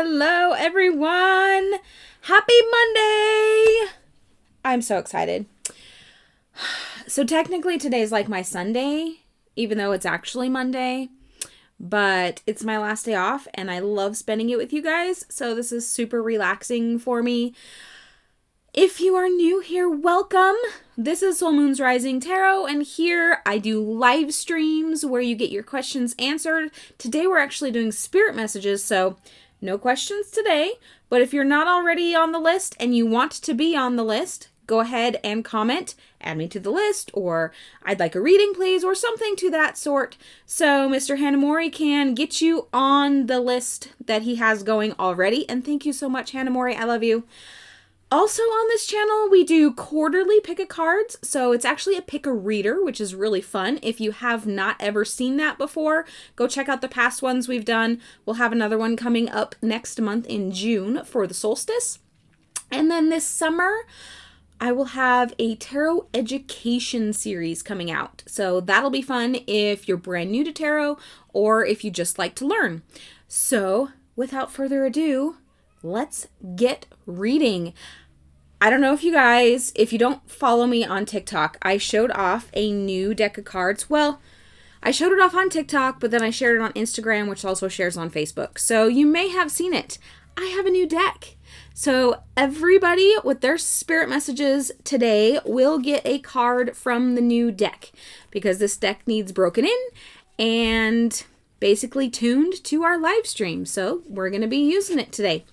Hello, everyone. Happy Monday. I'm so excited. So technically today's like my Sunday, even though it's actually Monday, but it's my last day off and I love spending it with you guys. So this is super relaxing for me. If you are new here, welcome. This is Soul Moon's Rising Tarot, and here I do live streams where you get your questions answered. Today we're actually doing spirit messages, so no questions today. But if you're not already on the list and you want to be on the list, go ahead and comment, add me to the list, or I'd like a reading please, or something to that sort. So Mr. Hanamori can get you on the list that he has going already. And thank you so much, Hanamori. I love you. Also on this channel, we do quarterly pick-a-cards, so it's actually a pick-a-reader, which is really fun. If you have not ever seen that before, go check out the past ones we've done. We'll have another one coming up next month in June for the solstice. And then this summer, I will have a tarot education series coming out. So that'll be fun if you're brand new to tarot or if you just like to learn. So without further ado, let's get reading. I don't know if you guys, if you don't follow me on TikTok, I showed off a new deck of cards. Well, I showed it off on TikTok, but then I shared it on Instagram, which also shares on Facebook. So you may have seen it. I have a new deck. So everybody with their spirit messages today will get a card from the new deck because this deck needs broken in and basically tuned to our live stream. So we're going to be using it today.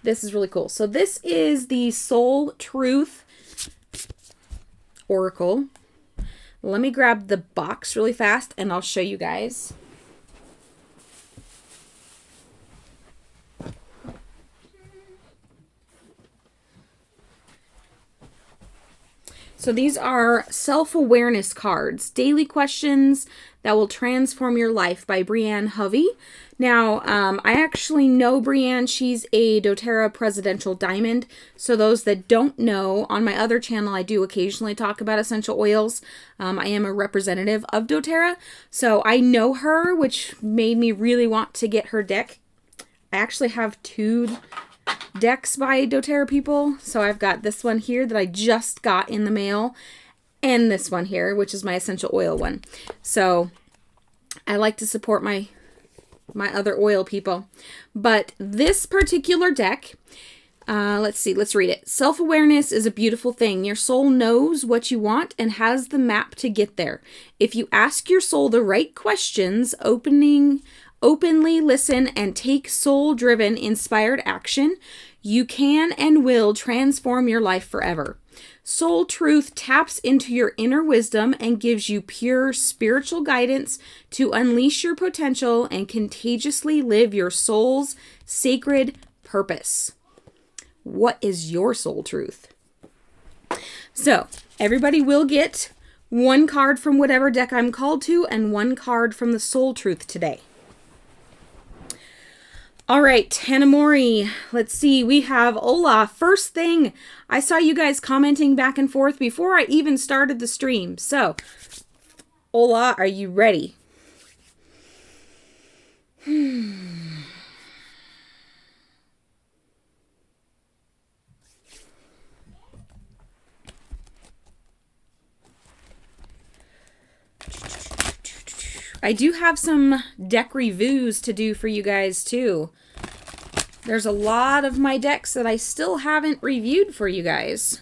This is really cool. So this is the Soul Truth Oracle. Let me grab the box really fast and I'll show you guys. So these are self-awareness cards, daily questions that will transform your life by Brianne Hovey. Now, I actually know Brianne. She's a doTERRA Presidential Diamond. So those that don't know, on my other channel, I do occasionally talk about essential oils. I am a representative of doTERRA. So I know her, which made me really want to get her deck. I actually have two decks by doTERRA people. So I've got this one here that I just got in the mail, and this one here, which is my essential oil one. So I like to support my other oil people. But this particular deck, let's read it. Self-awareness is a beautiful thing. Your soul knows what you want and has the map to get there. If you ask your soul the right questions, openly listen, and take soul-driven, inspired action, you can and will transform your life forever. Soul Truth taps into your inner wisdom and gives you pure spiritual guidance to unleash your potential and contagiously live your soul's sacred purpose. What is your soul truth? So, everybody will get one card from whatever deck I'm called to and one card from the Soul Truth today. All right, Hanamori, let's see. We have Ola. First thing, I saw you guys commenting back and forth before I even started the stream. So, Ola, are you ready? I do have some deck reviews to do for you guys too. There's a lot of my decks that I still haven't reviewed for you guys.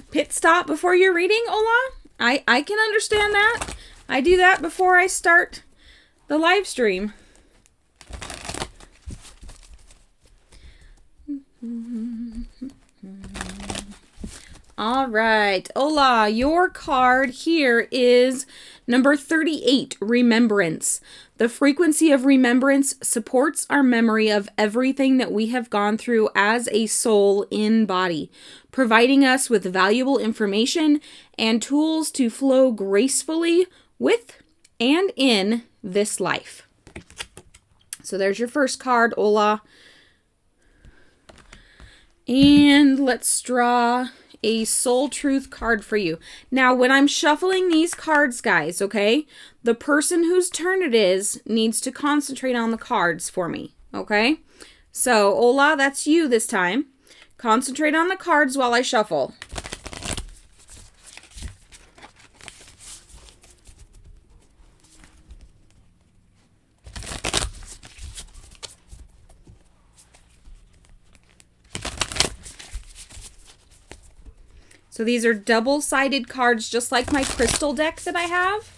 Pit stop before you're reading, Ola? I can understand that. I do that before I start the live stream. All right, Ola, your card here is number 38, Remembrance. The frequency of remembrance supports our memory of everything that we have gone through as a soul in body, providing us with valuable information and tools to flow gracefully with and in this life. So there's your first card, Ola. And let's draw a Soul Truth card for you. Now, when I'm shuffling these cards, guys, okay, the person whose turn it is needs to concentrate on the cards for me, okay? So, Ola, that's you this time. Concentrate on the cards while I shuffle. So these are double-sided cards, just like my crystal deck that I have.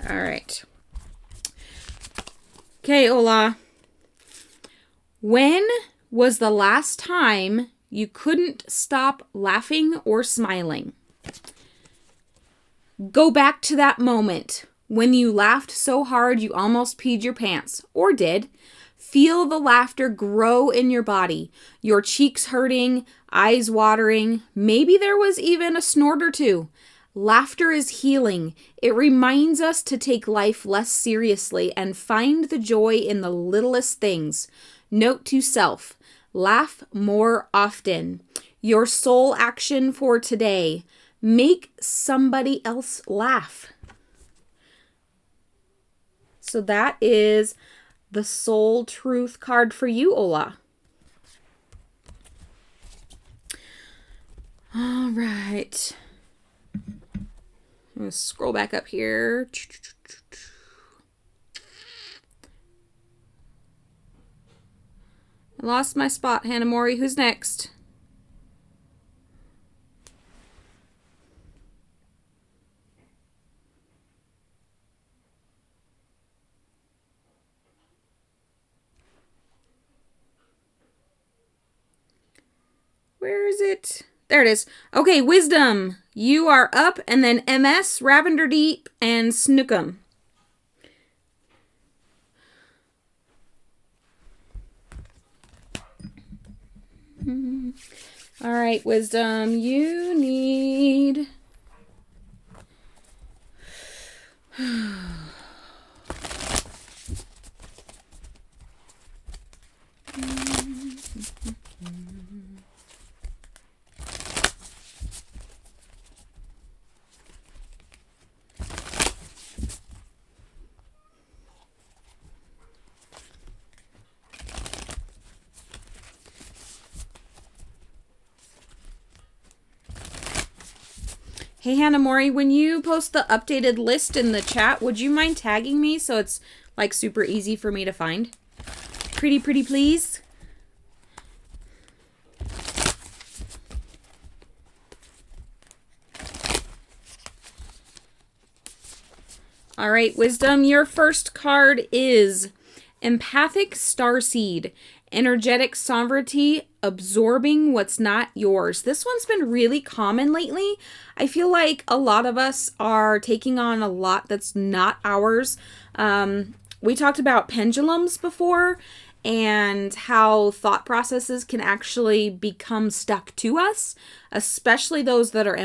All right. Okay, Ola. When was the last time you couldn't stop laughing or smiling? Go back to that moment when you laughed so hard you almost peed your pants, or did. Feel the laughter grow in your body, your cheeks hurting, eyes watering. Maybe there was even a snort or two. Laughter is healing. It reminds us to take life less seriously and find the joy in the littlest things. Note to self, laugh more often. Your soul action for today, make somebody else laugh. So that is the Soul Truth card for you, Ola. All right. I'm going to scroll back up here. I lost my spot, Hannah Mori. Who's next? Where is it? There it is. Okay, Wisdom. You are up, and then MS, Ravender Deep, and Snookum. All right, Wisdom. You need... Hey, Hannah Mori, when you post the updated list in the chat, would you mind tagging me so it's like super easy for me to find? Pretty please. All right, Wisdom, your first card is Empathic Starseed. Energetic sovereignty, absorbing what's not yours. This one's been really common lately. I feel like a lot of us are taking on a lot that's not ours. We talked about pendulums before and how thought processes can actually become stuck to us, especially those that are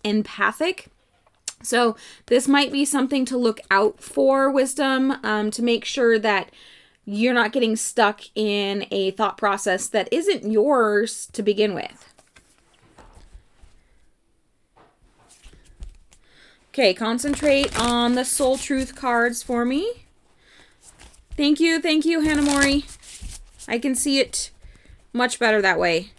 empathic. So this might be something to look out for, Wisdom, to make sure that you're not getting stuck in a thought process that isn't yours to begin with. Okay, concentrate on the Soul Truth cards for me. Thank you, Hannah Mori. I can see it much better that way.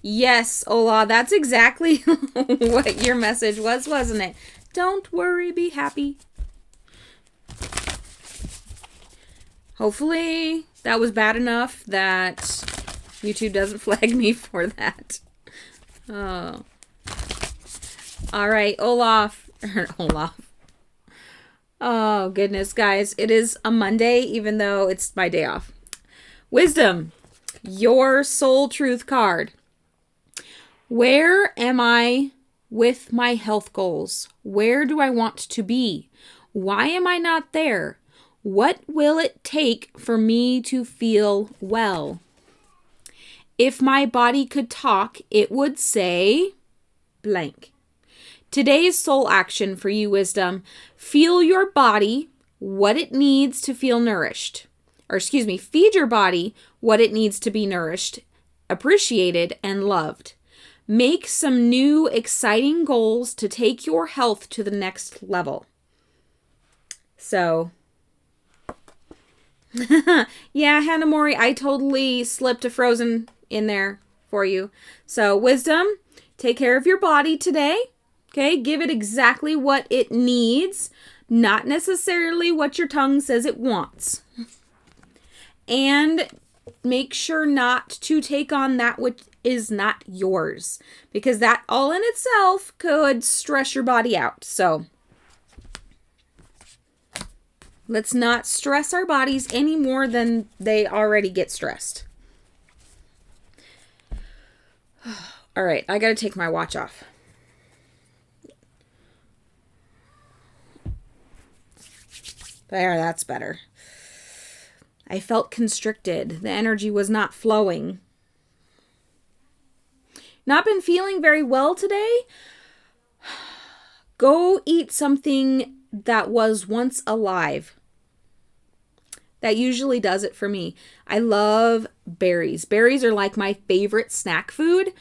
Yes, Ola, that's exactly what your message was, wasn't it? Don't worry, be happy. Hopefully that was bad enough that YouTube doesn't flag me for that. Oh. All right, Olaf. Olaf. Oh, goodness, guys. It is a Monday, even though it's my day off. Wisdom, your soul truth card. Where am I with my health goals? Where do I want to be? Why am I not there? What will it take for me to feel well? If my body could talk, it would say blank. Today's soul action for you, Wisdom. Feel your body, what it needs to feel nourished. Feed your body what it needs to be nourished, appreciated, and loved. Make some new, exciting goals to take your health to the next level. So, yeah, Hannah Mori, I totally slipped a Frozen in there for you. So, Wisdom, take care of your body today. Okay, give it exactly what it needs, not necessarily what your tongue says it wants. And make sure not to take on that which is not yours, because that all in itself could stress your body out. So let's not stress our bodies any more than they already get stressed. All right, I got to take my watch off. There, that's better. I felt constricted. The energy was not flowing. Not been feeling very well today? Go eat something that was once alive. That usually does it for me. I love berries. Berries are like my favorite snack food.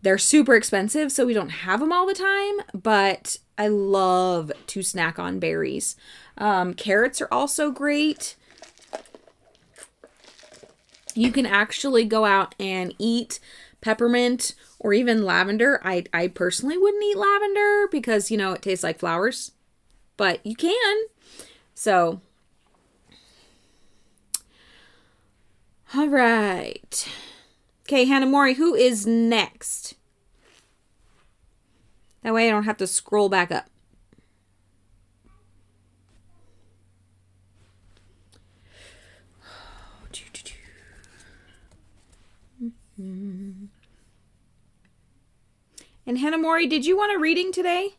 They're super expensive, so we don't have them all the time, but I love to snack on berries. Carrots are also great. You can actually go out and eat peppermint or even lavender. I personally wouldn't eat lavender because, it tastes like flowers, but you can. So, all right. Okay, Hannah Mori, who is next? That way I don't have to scroll back up. And Hannah Mori, did you want a reading today?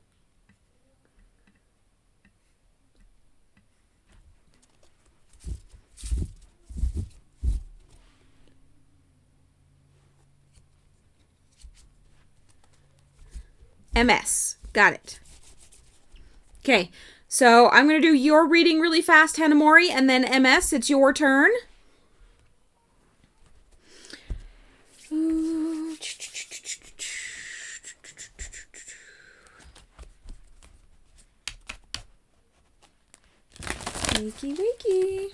MS. Got it. Okay, so I'm going to do your reading really fast, Hannah Mori, and then MS, it's your turn. Wakey, wakey.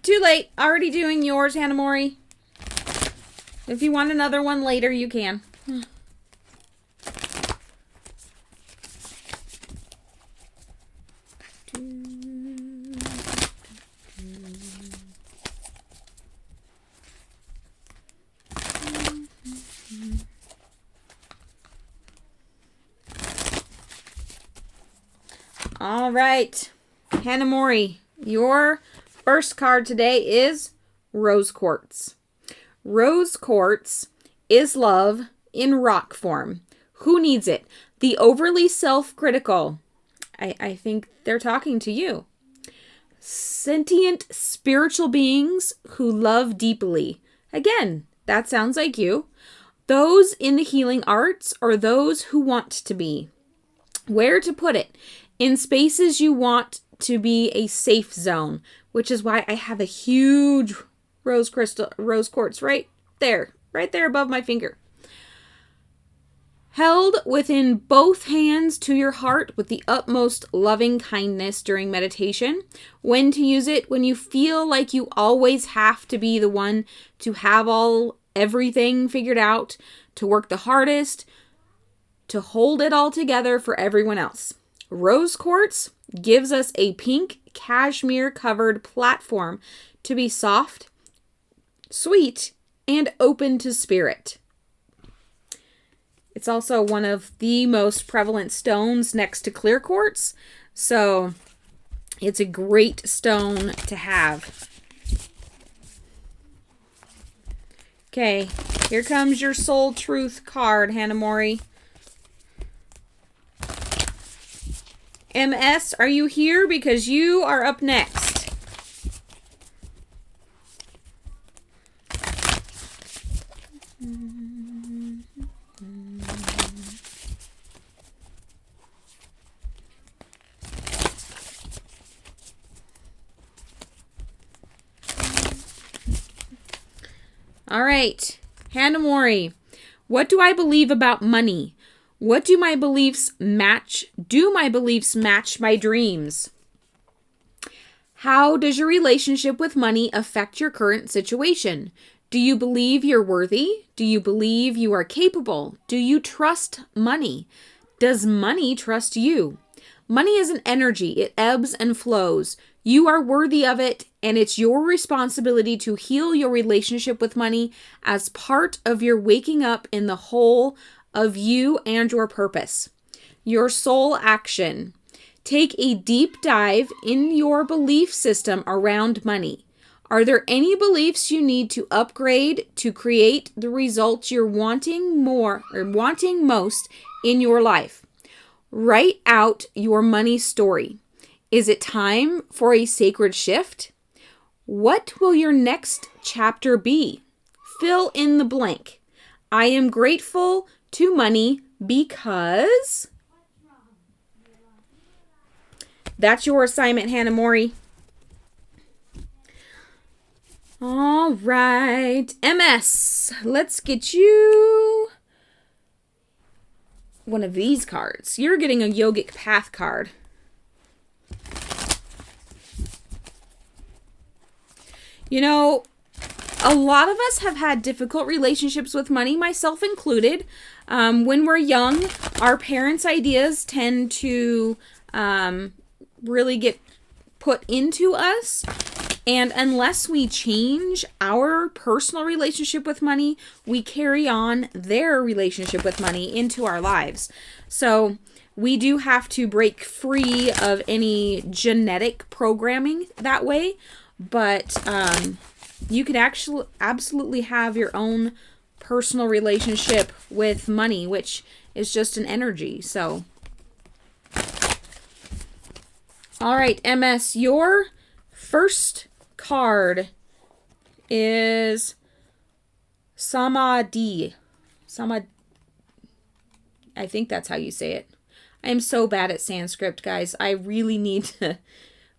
Too late. Already doing yours, Hannah Mori. If you want another one later, you can. All right, Hannah Mori, your first card today is Rose Quartz. Rose Quartz is love in rock form. Who needs it? The overly self-critical. I think they're talking to you. Sentient spiritual beings who love deeply. Again, that sounds like you. Those in the healing arts or those who want to be. Where to put it? In spaces you want to be a safe zone, which is why I have a huge rose quartz right there above my finger. Held within both hands to your heart with the utmost loving kindness during meditation. When to use it: when you feel like you always have to be the one to have everything figured out, to work the hardest, to hold it all together for everyone else. Rose quartz gives us a pink cashmere covered platform to be soft, sweet, and open to spirit. It's also one of the most prevalent stones next to clear quartz, so it's a great stone to have. Okay, here comes your soul truth card, Hanamori. MS, are you here? Because you are up next. All right, Hanamori, what do I believe about money? What do my beliefs match? Do my beliefs match my dreams? How does your relationship with money affect your current situation? Do you believe you're worthy? Do you believe you are capable? Do you trust money? Does money trust you? Money is an energy. It ebbs and flows. You are worthy of it, and it's your responsibility to heal your relationship with money as part of your waking up in the whole of you and your purpose. Your soul action. Take a deep dive in your belief system around money. Are there any beliefs you need to upgrade to create the results you're wanting most in your life? Write out your money story. Is it time for a sacred shift? What will your next chapter be? Fill in the blank. I am grateful to money because... That's your assignment, Hanamori. All right. MS, let's get you one of these cards. You're getting a yogic path card. You know, a lot of us have had difficult relationships with money, myself included. When we're young, our parents' ideas tend to really get put into us. And unless we change our personal relationship with money, we carry on their relationship with money into our lives. So we do have to break free of any genetic programming that way. But you could actually absolutely have your own personal relationship with money, which is just an energy. So, all right, MS, your first card is Samadhi. I think that's how you say it. I am so bad at Sanskrit, guys. I really need to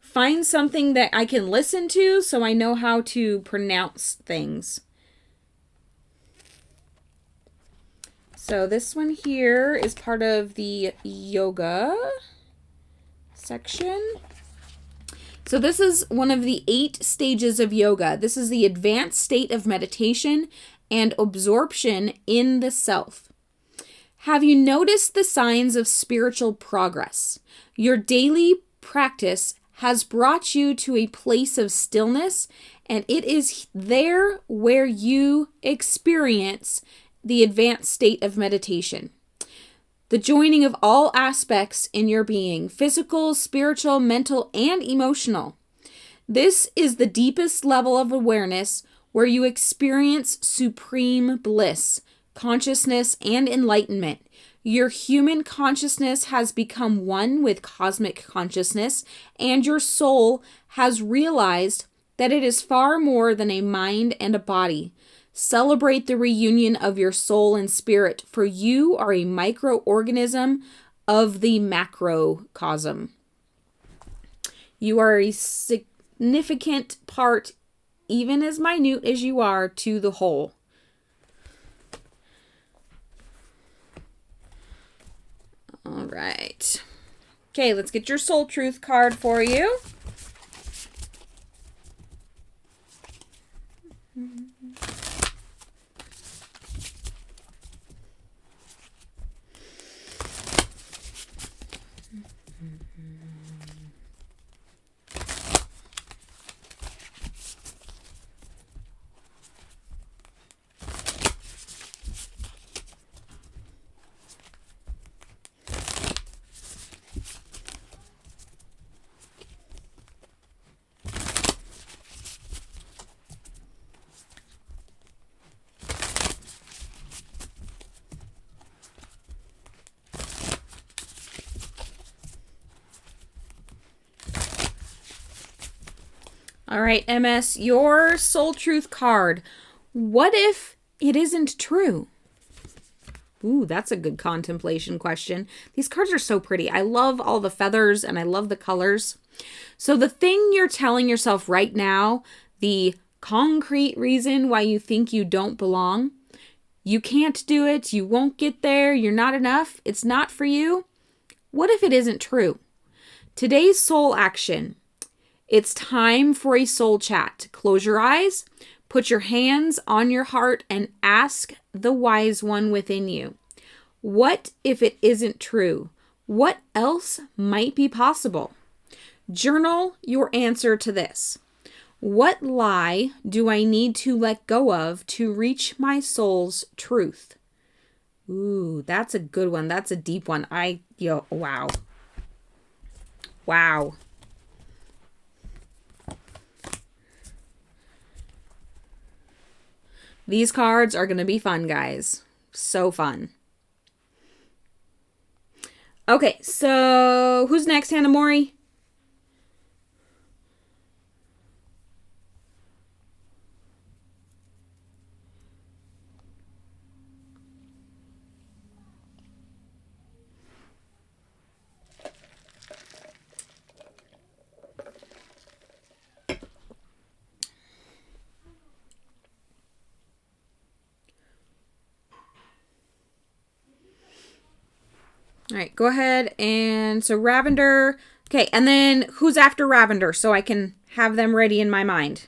find something that I can listen to so I know how to pronounce things. So this one here is part of the yoga section. So this is one of the 8 stages of yoga. This is the advanced state of meditation and absorption in the self. Have you noticed the signs of spiritual progress? Your daily practice has brought you to a place of stillness, and it is there where you experience the advanced state of meditation. The joining of all aspects in your being, physical, spiritual, mental, and emotional. This is the deepest level of awareness where you experience supreme bliss, consciousness, and enlightenment. Your human consciousness has become one with cosmic consciousness, and your soul has realized that it is far more than a mind and a body. Celebrate the reunion of your soul and spirit, for you are a microorganism of the macrocosm. You are a significant part, even as minute as you are, to the whole. right. Okay, let's get your Soul Truth card for you. All right, MS, your Soul Truth card. What if it isn't true? Ooh, that's a good contemplation question. These cards are so pretty. I love all the feathers and I love the colors. So the thing you're telling yourself right now, the concrete reason why you think you don't belong, you can't do it, you won't get there, you're not enough, it's not for you. What if it isn't true? Today's soul action. It's time for a soul chat. Close your eyes, put your hands on your heart, and ask the wise one within you. What if it isn't true? What else might be possible? Journal your answer to this. What lie do I need to let go of to reach my soul's truth? Ooh, that's a good one. That's a deep one. Wow. Wow. These cards are going to be fun, guys. So fun. Okay, so who's next, Hannah Mori? All right, go ahead. And so Ravender. Okay, and then who's after Ravender so I can have them ready in my mind?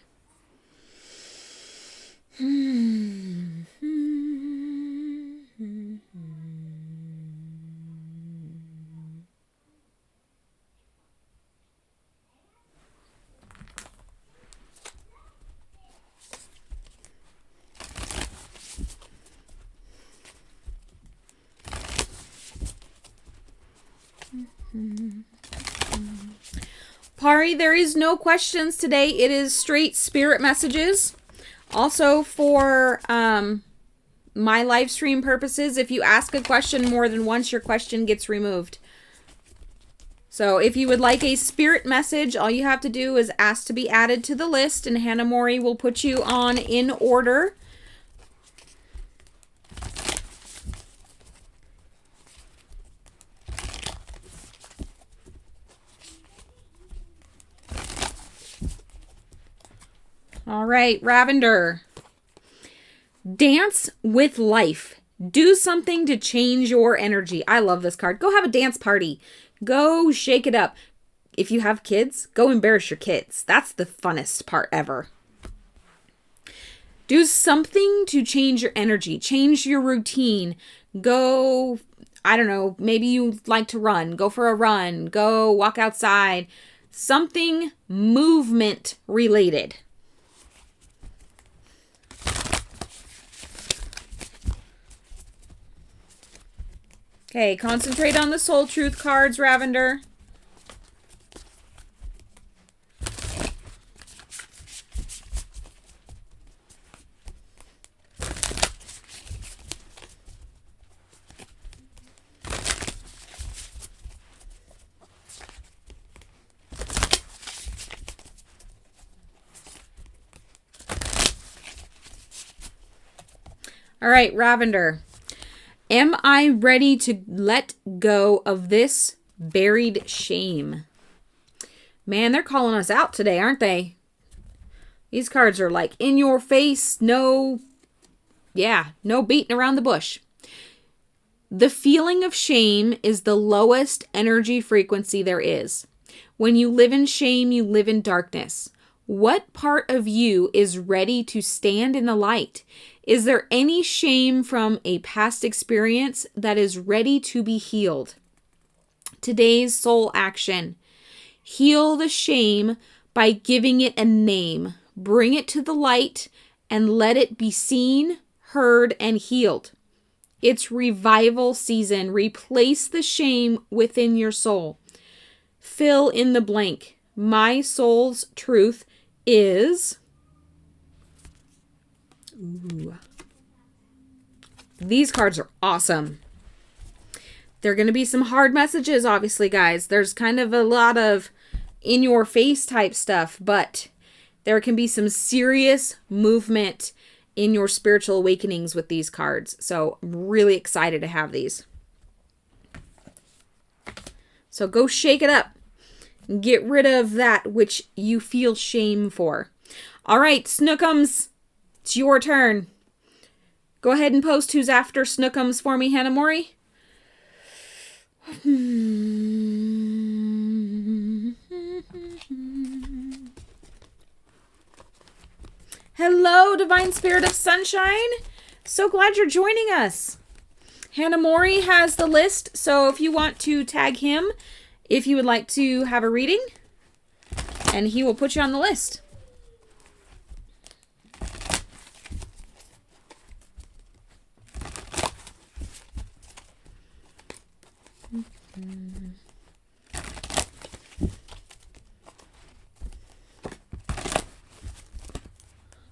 Pari, there is no questions today. It is straight spirit messages. Also for my live stream purposes, if you ask a question more than once, your question gets removed. So if you would like a spirit message, all you have to do is ask to be added to the list, and Hannah Mori will put you on in order. All right, Ravender. Dance with life. Do something to change your energy. I love this card. Go have a dance party. Go shake it up. If you have kids, go embarrass your kids. That's the funnest part ever. Do something to change your energy. Change your routine. Go, I don't know, maybe you like to run. Go for a run. Go walk outside. Something movement related. Okay, concentrate on the Soul Truth cards, Ravender. All right, Ravender. Am I ready to let go of this buried shame? Man, they're calling us out today, aren't they? These cards are like in your face, no beating around the bush. The feeling of shame is the lowest energy frequency there is. When you live in shame, you live in darkness. What part of you is ready to stand in the light? Is there any shame from a past experience that is ready to be healed? Today's soul action. Heal the shame by giving it a name. Bring it to the light and let it be seen, heard, and healed. It's revival season. Replace the shame within your soul. Fill in the blank. My soul's truth is... Ooh. These cards are awesome. There are going to be some hard messages, obviously, guys. There's kind of a lot of in-your-face type stuff, but there can be some serious movement in your spiritual awakenings with these cards. So I'm really excited to have these. So go shake it up. Get rid of that which you feel shame for. All right, Snookums, it's your turn. Go ahead and post who's after Snookums for me, Hannah Mori. Hello, Divine Spirit of Sunshine. So glad you're joining us. Hannah Mori has the list, so if you want to tag him, if you would like to have a reading, and he will put you on the list.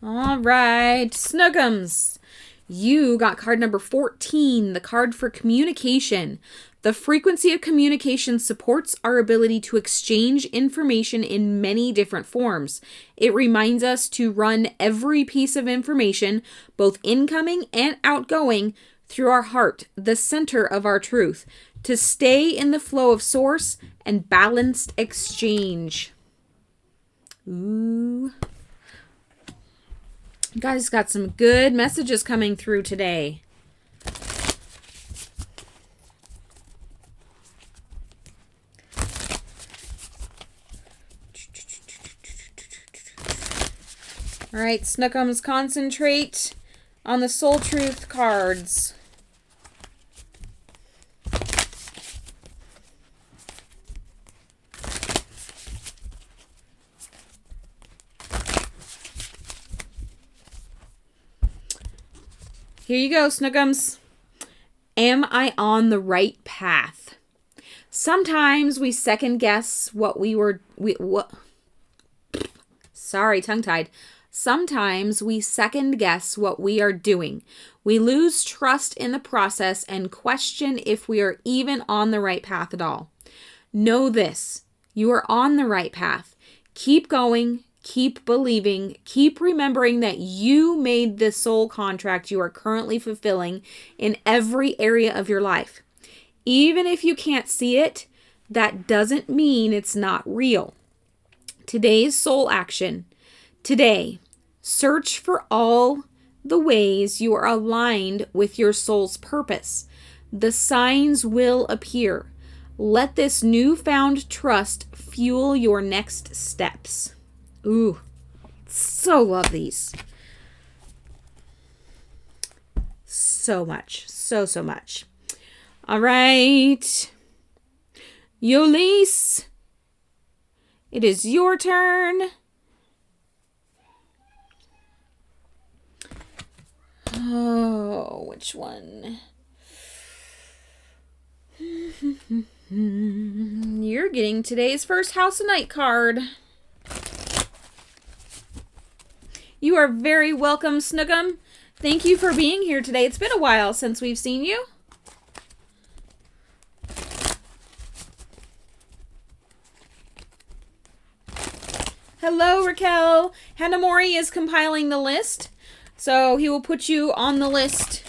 All right, Snookums. You got card number 14, the card for communication. The frequency of communication supports our ability to exchange information in many different forms. It reminds us to run every piece of information, both incoming and outgoing, through our heart, the center of our truth, to stay in the flow of source and balanced exchange. Ooh. You guys got some good messages coming through today. All right, Snookums, concentrate on the Soul Truth cards. Here you go, Snookums. Am I on the right path? Sometimes we second guess what Sorry, tongue-tied. Sometimes we second guess what we are doing. We lose trust in the process and question if we are even on the right path at all. Know this. You are on the right path. Keep going. Keep believing, keep remembering that you made the soul contract you are currently fulfilling in every area of your life. Even if you can't see it, that doesn't mean it's not real. Today's soul action. Today, search for all the ways you are aligned with your soul's purpose. The signs will appear. Let this newfound trust fuel your next steps. Ooh, so love these. So much. So much. All right. Yolise, it is your turn. Oh, which one? You're getting today's first House of Night card. You are very welcome, Snookum. Thank you for being here today. It's been a while since we've seen you. Hello, Raquel. Hannah Mori is compiling the list, so he will put you on the list.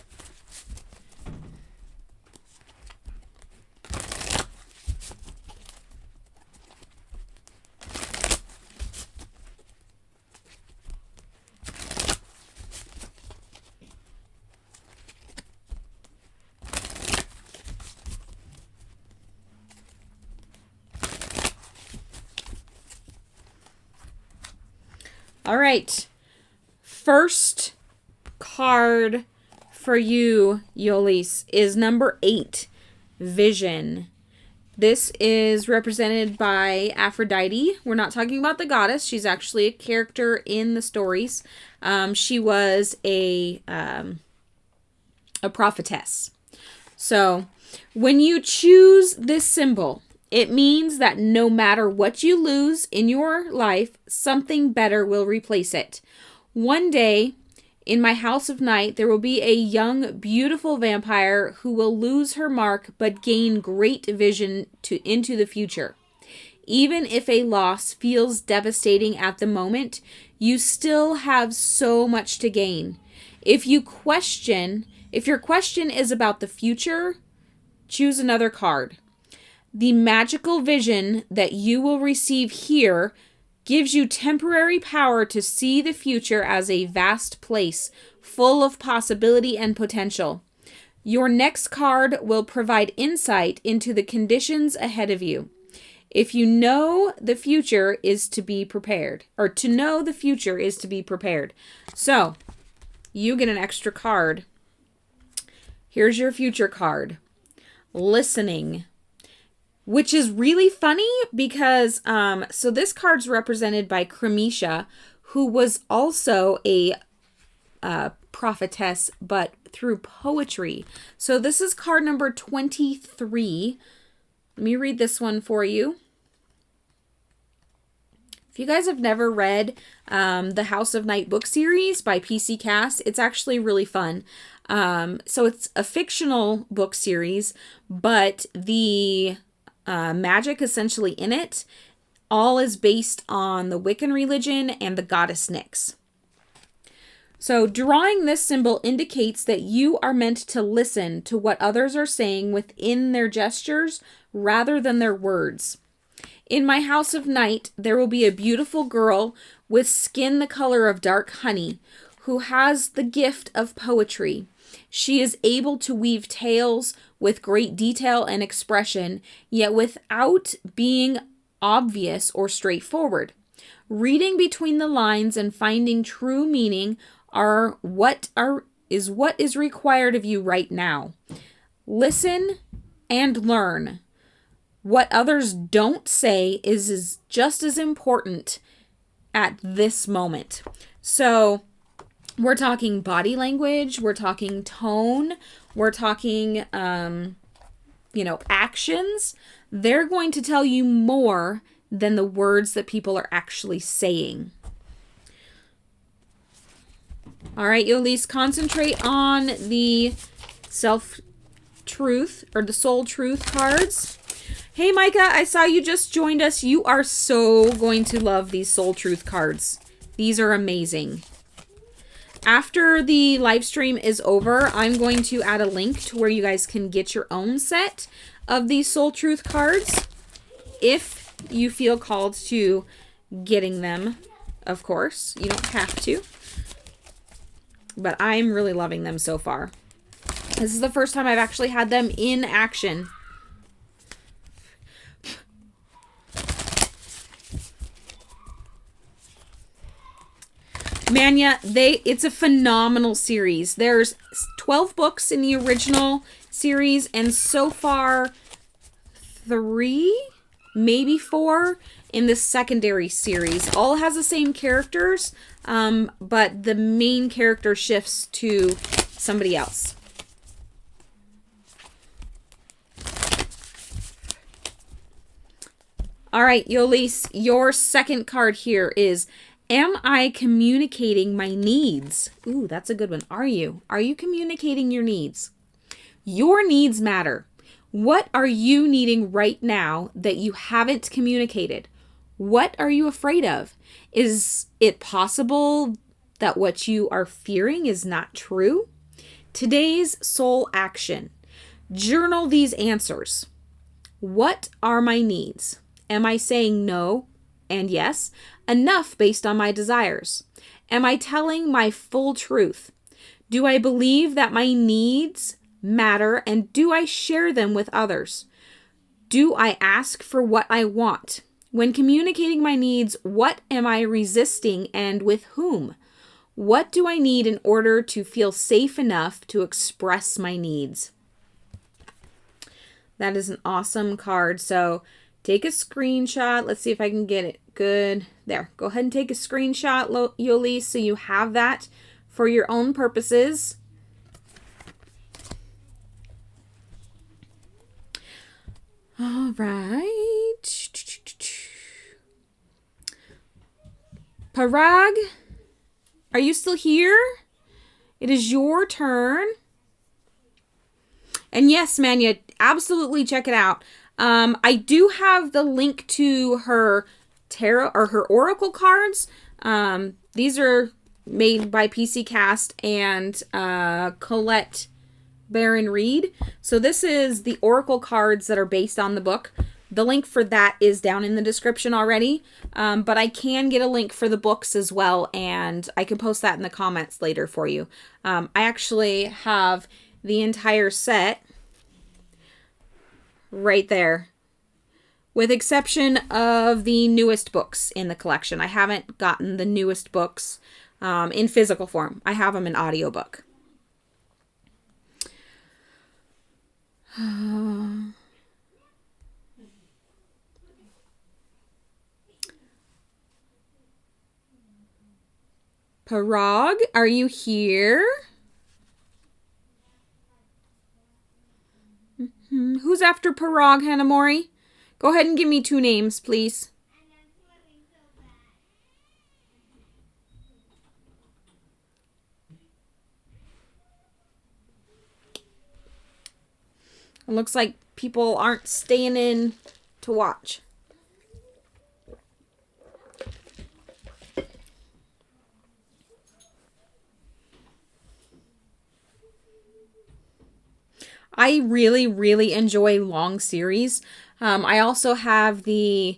All right. First card for you, Yolis, is number 8, Vision. This is represented by Aphrodite. We're not talking about the goddess. She's actually a character in the stories. She was a prophetess. So when you choose this symbol, it means that no matter what you lose in your life, something better will replace it. One day, in my house of night, there will be a young, beautiful vampire who will lose her mark but gain great vision into the future. Even if a loss feels devastating at the moment, you still have so much to gain. If your question is about the future, choose another card. The magical vision that you will receive here gives you temporary power to see the future as a vast place, full of possibility and potential. Your next card will provide insight into the conditions ahead of you. If you know the future is to be prepared, or to know the future is to be prepared. So, you get an extra card. Here's your future card. Listening. Which is really funny because, so this card's represented by Cremisha, who was also a prophetess, but through poetry. So this is card number 23. Let me read this one for you. If you guys have never read the House of Night book series by PC Cass, it's actually really fun. So it's a fictional book series, but the magic essentially in it all is based on the Wiccan religion and the goddess Nyx. So drawing this symbol indicates that you are meant to listen to what others are saying within their gestures rather than their words. In my house of night, there will be a beautiful girl with skin the color of dark honey who has the gift of poetry. She is able to weave tales with great detail and expression, yet without being obvious or straightforward. Reading between the lines and finding true meaning is what is required of you right now. Listen and learn. What others don't say is just as important at this moment. So we're talking body language, we're talking tone, we're talking, actions. They're going to tell you more than the words that people are actually saying. All right, you'll at least concentrate on the self-truth or the soul truth cards. Hey, Micah, I saw you just joined us. You are so going to love these soul truth cards. These are amazing. After the live stream is over, I'm going to add a link to where you guys can get your own set of these soul truth cards. If you feel called to getting them, of course. You don't have to. But I'm really loving them so far. This is the first time I've actually had them in action. Manya, it's a phenomenal series. There's 12 books in the original series, and so far 3, maybe 4 in the secondary series. All has the same characters, but the main character shifts to somebody else. All right, Yolis, your second card here is, am I communicating my needs? Ooh, that's a good one. Are you? Are you communicating your needs? Your needs matter. What are you needing right now that you haven't communicated? What are you afraid of? Is it possible that what you are fearing is not true? Today's soul action. Journal these answers. What are my needs? Am I saying no and yes enough based on my desires? Am I telling my full truth? Do I believe that my needs matter, and do I share them with others? Do I ask for what I want? When communicating my needs, what am I resisting and with whom? What do I need in order to feel safe enough to express my needs? That is an awesome card. So take a screenshot. Let's see if I can get it good. There. Go ahead and take a screenshot, Yoli, so you have that for your own purposes. All right. Parag, are you still here? It is your turn. And yes, Manya, absolutely check it out. I do have the link to her tarot or her oracle cards. These are made by PC Cast and Colette Baron Reed. So this is the oracle cards that are based on the book. The link for that is down in the description already. But I can get a link for the books as well, and I can post that in the comments later for you. I actually have the entire set right there, with exception of the newest books in the collection. I haven't gotten the newest books in physical form. I have them in audiobook. Parag, are you here? Who's after Parag, Hanamori? Go ahead and give me 2 names, please. It looks like people aren't staying in to watch. I really, really enjoy long series. I also have the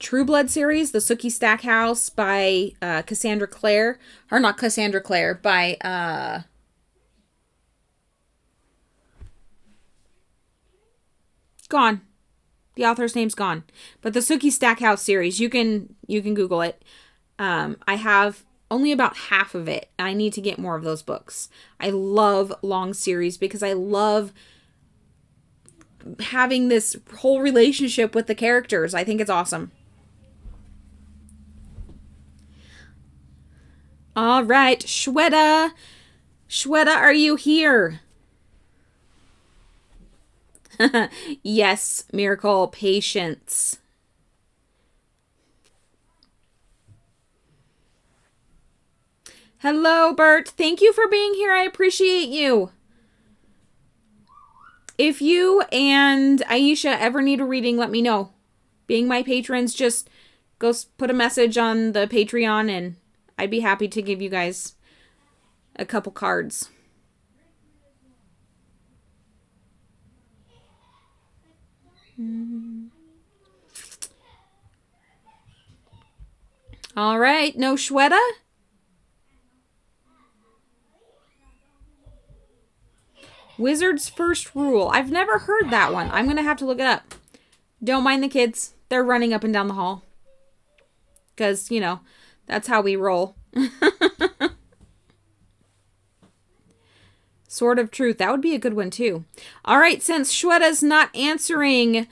True Blood series, the Sookie Stackhouse by Cassandra Clare. Or not Cassandra Clare, by... gone. The author's name's gone. But the Sookie Stackhouse series, you can Google it. I have only about half of it. I need to get more of those books. I love long series because I love having this whole relationship with the characters. I think it's awesome. All right, Shweta. Shweta, are you here? Yes, Miracle, patience. Hello, Bert. Thank you for being here. I appreciate you. If you and Aisha ever need a reading, let me know. Being my patrons, just go put a message on the Patreon and I'd be happy to give you guys a couple cards. All right, no Shweta? Wizard's First Rule. I've never heard that one. I'm going to have to look it up. Don't mind the kids. They're running up and down the hall. Because, you know, that's how we roll. Sword of Truth. That would be a good one, too. All right, since Shweta's not answering,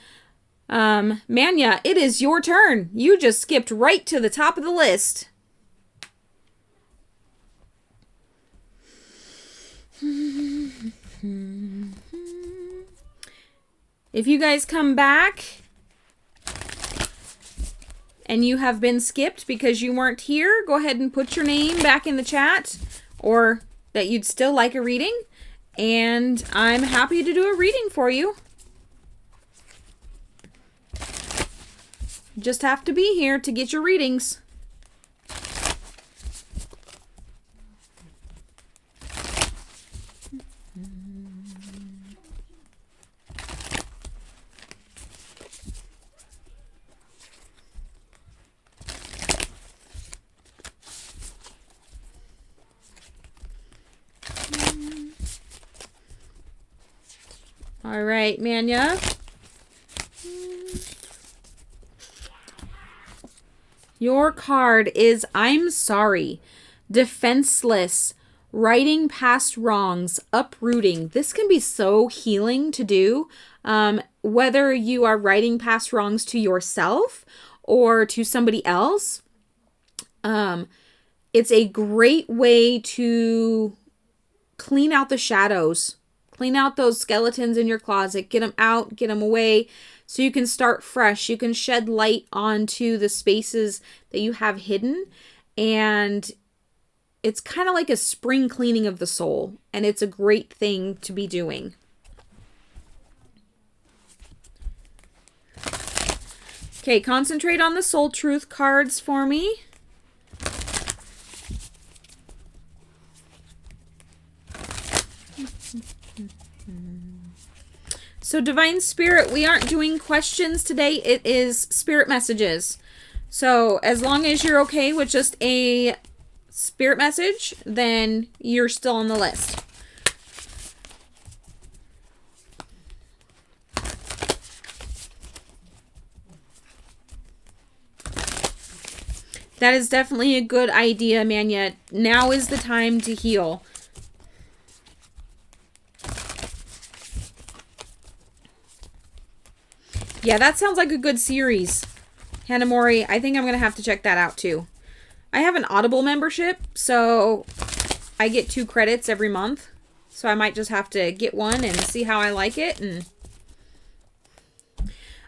Manya, it is your turn. You just skipped right to the top of the list. If you guys come back and you have been skipped because you weren't here, go ahead and put your name back in the chat or that you'd still like a reading, and I'm happy to do a reading for you. Just have to be here to get your readings. All right, Manya. Your card is I'm sorry, defenseless, righting past wrongs, uprooting. This can be so healing to do, whether you are righting past wrongs to yourself or to somebody else. It's a great way to clean out the shadows, clean out those skeletons in your closet, get them out, get them away, so you can start fresh. You can shed light onto the spaces that you have hidden, and it's kind of like a spring cleaning of the soul, and it's a great thing to be doing. Okay, concentrate on the soul truth cards for me. So Divine Spirit, we aren't doing questions today. It is spirit messages. So as long as you're okay with just a spirit message, then you're still on the list. That is definitely a good idea, Manya. Now is the time to heal. Yeah, that sounds like a good series, Hanamori. I think I'm going to have to check that out too. I have an Audible membership, so I get 2 credits every month. So I might just have to get one and see how I like it. And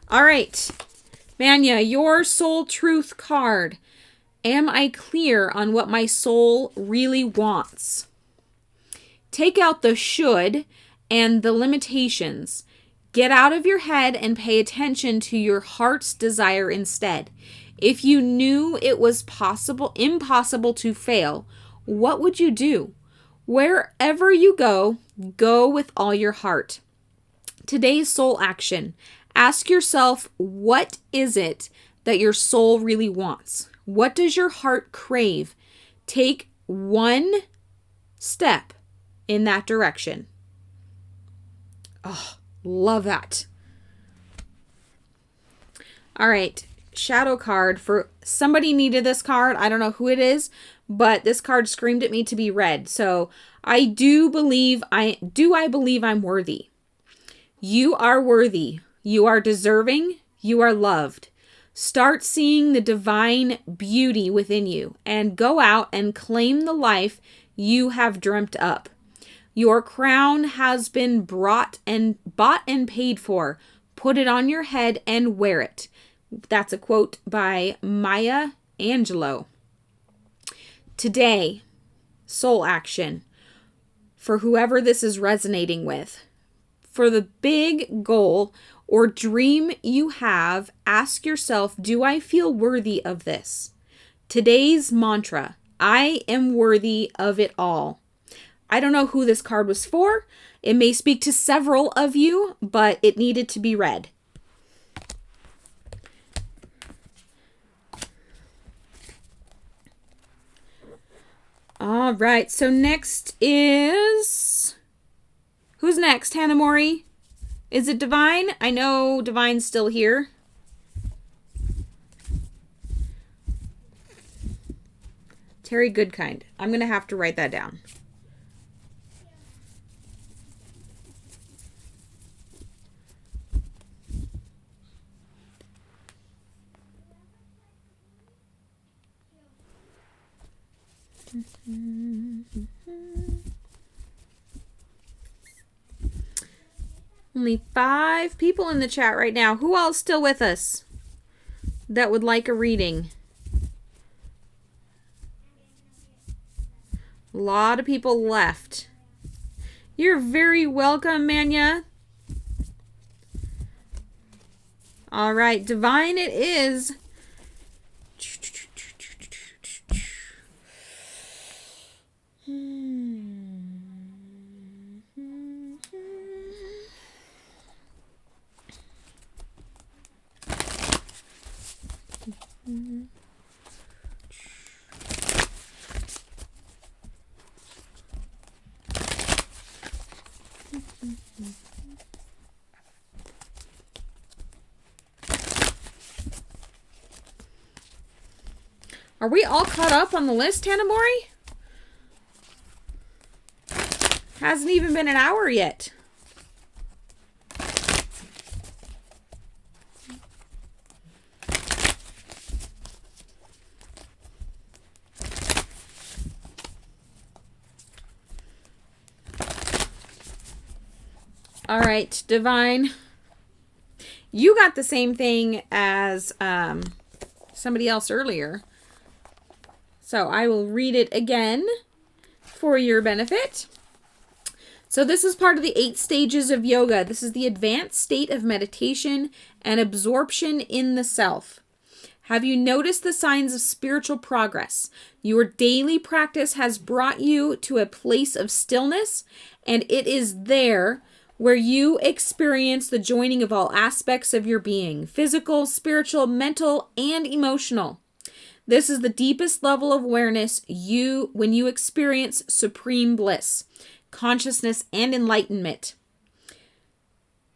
all right, Manya, your soul truth card. Am I clear on what my soul really wants? Take out the should and the limitations. Get out of your head and pay attention to your heart's desire instead. If you knew it was impossible to fail, what would you do? Wherever you go, go with all your heart. Today's soul action. Ask yourself, what is it that your soul really wants? What does your heart crave? Take one step in that direction. Oh, love that. All right. Shadow card. For somebody needed this card. I don't know who it is, but this card screamed at me to be read. So I believe I'm worthy. You are worthy. You are deserving. You are loved. Start seeing the divine beauty within you and go out and claim the life you have dreamt up. Your crown has been bought and paid for. Put it on your head and wear it. That's a quote by Maya Angelou. Today, soul action for whoever this is resonating with. For the big goal or dream you have, ask yourself, do I feel worthy of this? Today's mantra, I am worthy of it all. I don't know who this card was for. It may speak to several of you, but it needed to be read. All right, so next is... Who's next, Hanamori? Is it Divine? I know Divine's still here. Terry Goodkind. I'm going to have to write that down. Only 5 people in the chat right now. Who else still with us that would like a reading? A lot of people left. You're very welcome, Manya. All right, Divine it is. Are we all caught up on the list, Hannah Mori? Hasn't even been an hour yet. All right, Divine. You got the same thing as somebody else earlier. So I will read it again for your benefit. So this is part of the 8 stages of yoga. This is the advanced state of meditation and absorption in the self. Have you noticed the signs of spiritual progress? Your daily practice has brought you to a place of stillness, and it is there where you experience the joining of all aspects of your being, physical, spiritual, mental, and emotional. This is the deepest level of awareness when you experience supreme bliss, consciousness, and enlightenment.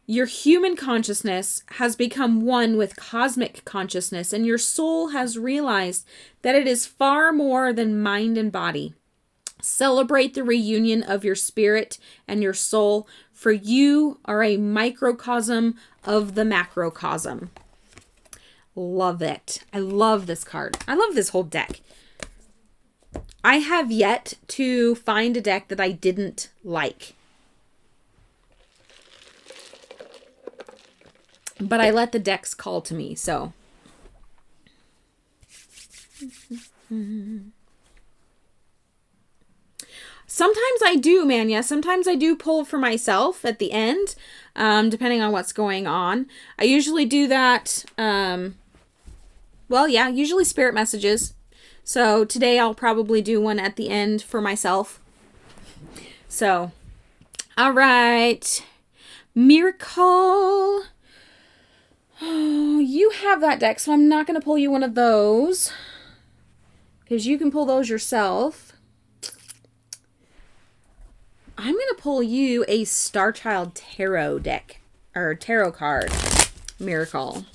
Your human consciousness has become one with cosmic consciousness, and your soul has realized that it is far more than mind and body. Celebrate the reunion of your spirit and your soul, for you are a microcosm of the macrocosm. Love it. I love this card. I love this whole deck. I have yet to find a deck that I didn't like. But I let the decks call to me, so. Sometimes I do, man. Yeah, sometimes I do pull for myself at the end, depending on what's going on. I usually do that, usually spirit messages. So today I'll probably do one at the end for myself. So, all right. Miracle. Oh, you have that deck, so I'm not going to pull you one of those, because you can pull those yourself. I'm going to pull you a Star Child Tarot deck, or tarot card, Miracle.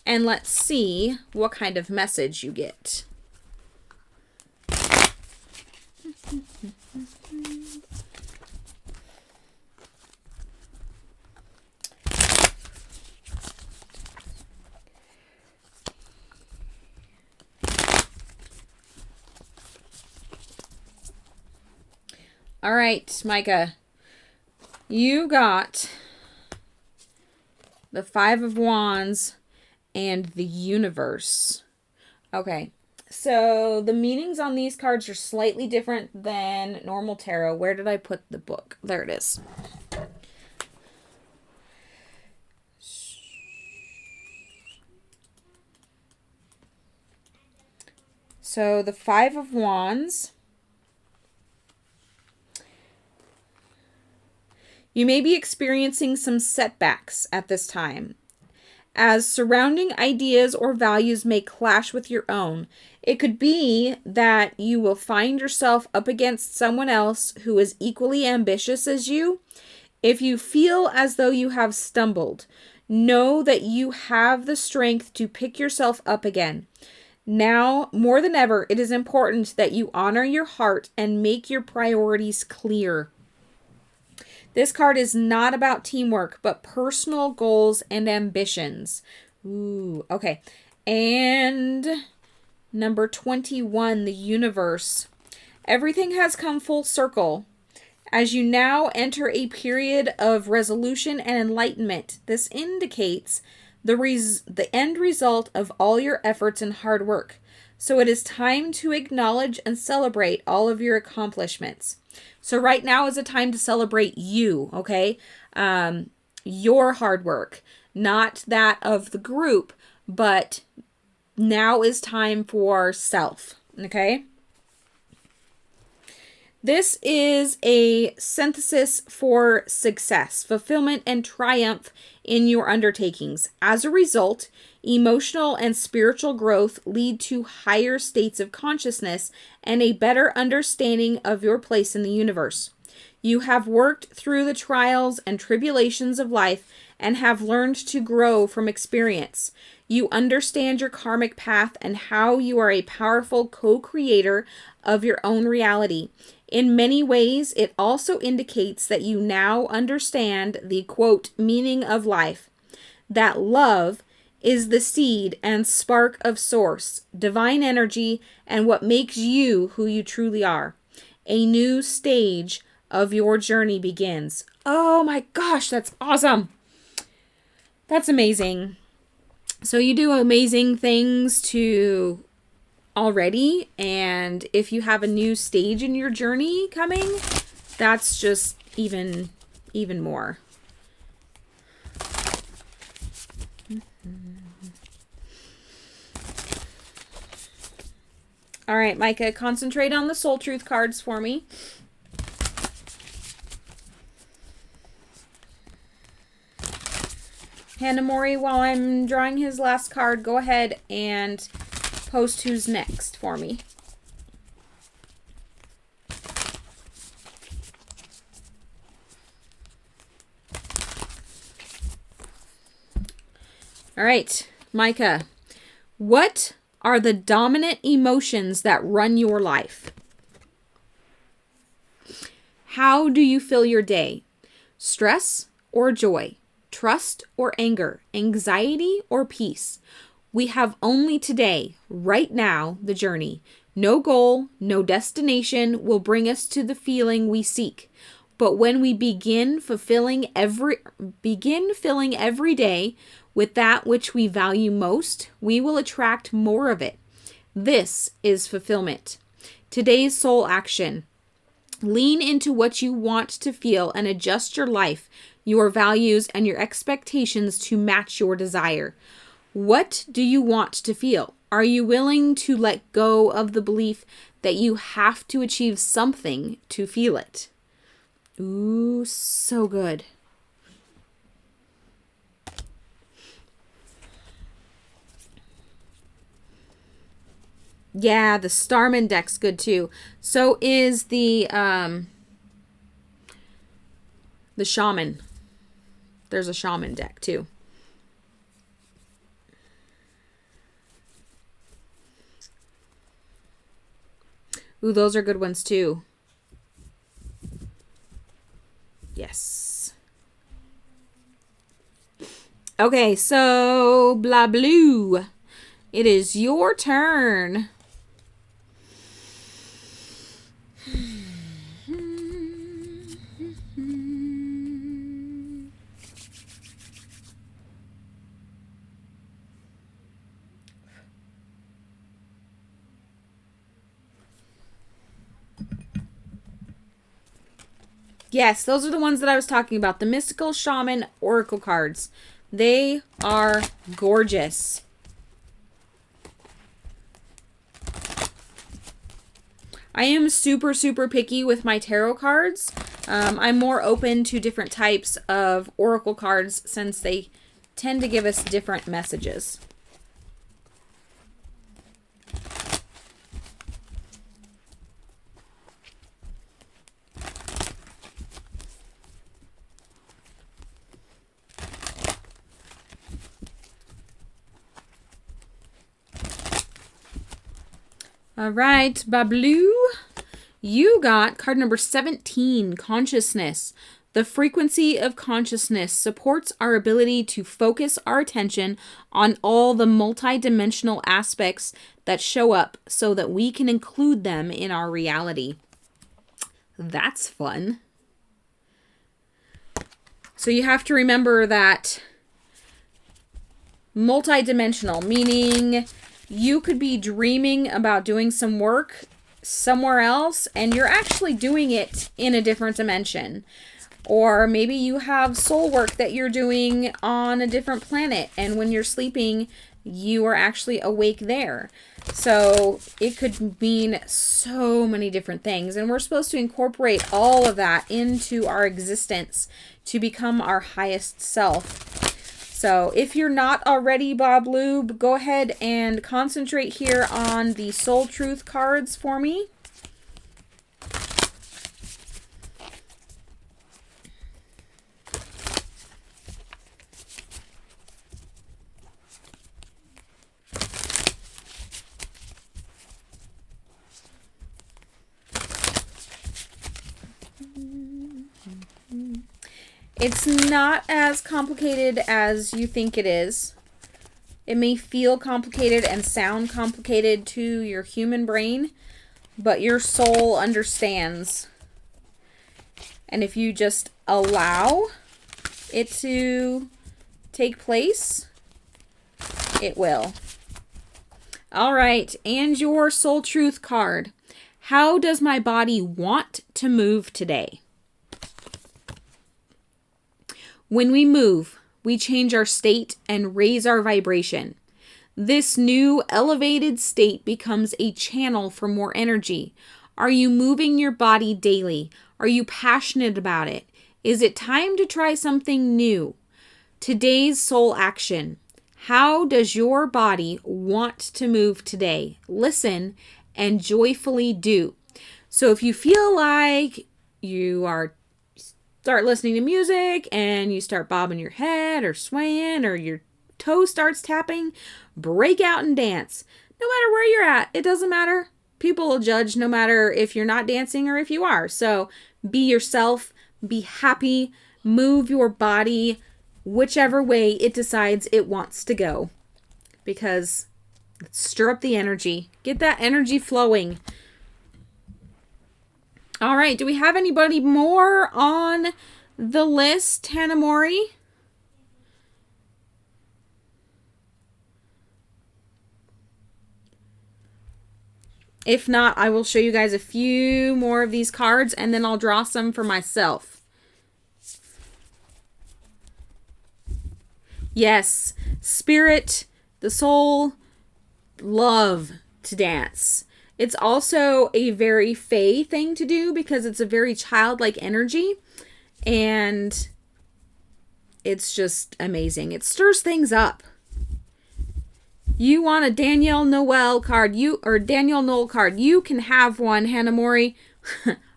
And let's see what kind of message you get. All right, Micah, you got the 5 of Wands and the Universe. Okay, so the meanings on these cards are slightly different than normal tarot. Where did I put the book? There it is. So the 5 of Wands. You may be experiencing some setbacks at this time, as surrounding ideas or values may clash with your own. It could be that you will find yourself up against someone else who is equally ambitious as you. If you feel as though you have stumbled, know that you have the strength to pick yourself up again. Now, more than ever, it is important that you honor your heart and make your priorities clear. This card is not about teamwork, but personal goals and ambitions. Ooh, okay. And number 21, the Universe. Everything has come full circle. As you now enter a period of resolution and enlightenment, this indicates the end result of all your efforts and hard work. So it is time to acknowledge and celebrate all of your accomplishments. So right now is a time to celebrate you, okay? Your hard work, not that of the group, but now is time for self, okay? This is a synthesis for success, fulfillment, and triumph in your undertakings. As a result, emotional and spiritual growth lead to higher states of consciousness and a better understanding of your place in the universe. You have worked through the trials and tribulations of life and have learned to grow from experience. You understand your karmic path and how you are a powerful co-creator of your own reality. In many ways, it also indicates that you now understand the, quote, meaning of life, that love is the seed and spark of source, divine energy, and what makes you who you truly are. A new stage of your journey begins. Oh my gosh, that's awesome. That's amazing. So you do amazing things to already, and if you have a new stage in your journey coming, that's just even more. All right, Micah, concentrate on the soul truth cards for me. Hannah Mori, while I'm drawing his last card, go ahead and post who's next for me. All right, Micah, what are the dominant emotions that run your life? How do you fill your day? Stress or joy? Trust or anger? Anxiety or peace? We have only today, right now, the journey. No goal, no destination will bring us to the feeling we seek. But when we begin filling every day with that which we value most, we will attract more of it. This is fulfillment. Today's soul action. Lean into what you want to feel and adjust your life, your values, and your expectations to match your desire. What do you want to feel? Are you willing to let go of the belief that you have to achieve something to feel it? Ooh, so good. Yeah, the Starman deck's good too. So is the Shaman. There's a Shaman deck too. Ooh, those are good ones too. Yes. Okay, so blah blue. It is your turn. Yes, those are the ones that I was talking about. The Mystical Shaman Oracle cards. They are gorgeous. I am super, super picky with my tarot cards. I'm more open to different types of oracle cards since they tend to give us different messages. All right, Bablu, you got card number 17, Consciousness. The frequency of consciousness supports our ability to focus our attention on all the multidimensional aspects that show up so that we can include them in our reality. That's fun. So you have to remember that multidimensional, meaning you could be dreaming about doing some work somewhere else and you're actually doing it in a different dimension. Or maybe you have soul work that you're doing on a different planet and when you're sleeping, you are actually awake there. So it could mean so many different things. And we're supposed to incorporate all of that into our existence to become our highest self. So if you're not already Bob Lube, go ahead and concentrate here on the Soul Truth cards for me. It's not as complicated as you think it is. It may feel complicated and sound complicated to your human brain, but your soul understands. And if you just allow it to take place, it will. All right, and your soul truth card. How does my body want to move today? When we move, we change our state and raise our vibration. This new elevated state becomes a channel for more energy. Are you moving your body daily? Are you passionate about it? Is it time to try something new? Today's soul action. How does your body want to move today? Listen and joyfully do. So if you feel like you start listening to music and you start bobbing your head or swaying or your toe starts tapping, break out and dance. No matter where you're at, it doesn't matter. People will judge no matter if you're not dancing or if you are. So be yourself, be happy, move your body whichever way it decides it wants to go. Because stir up the energy. Get that energy flowing. All right, do we have anybody more on the list, Hannah Mori? If not, I will show you guys a few more of these cards and then I'll draw some for myself. Yes, spirit, the soul, love to dance. It's also a very fae thing to do because it's a very childlike energy and it's just amazing. It stirs things up. You want a Danielle Noel card, Danielle Noel card. You can have one, Hannah Mori.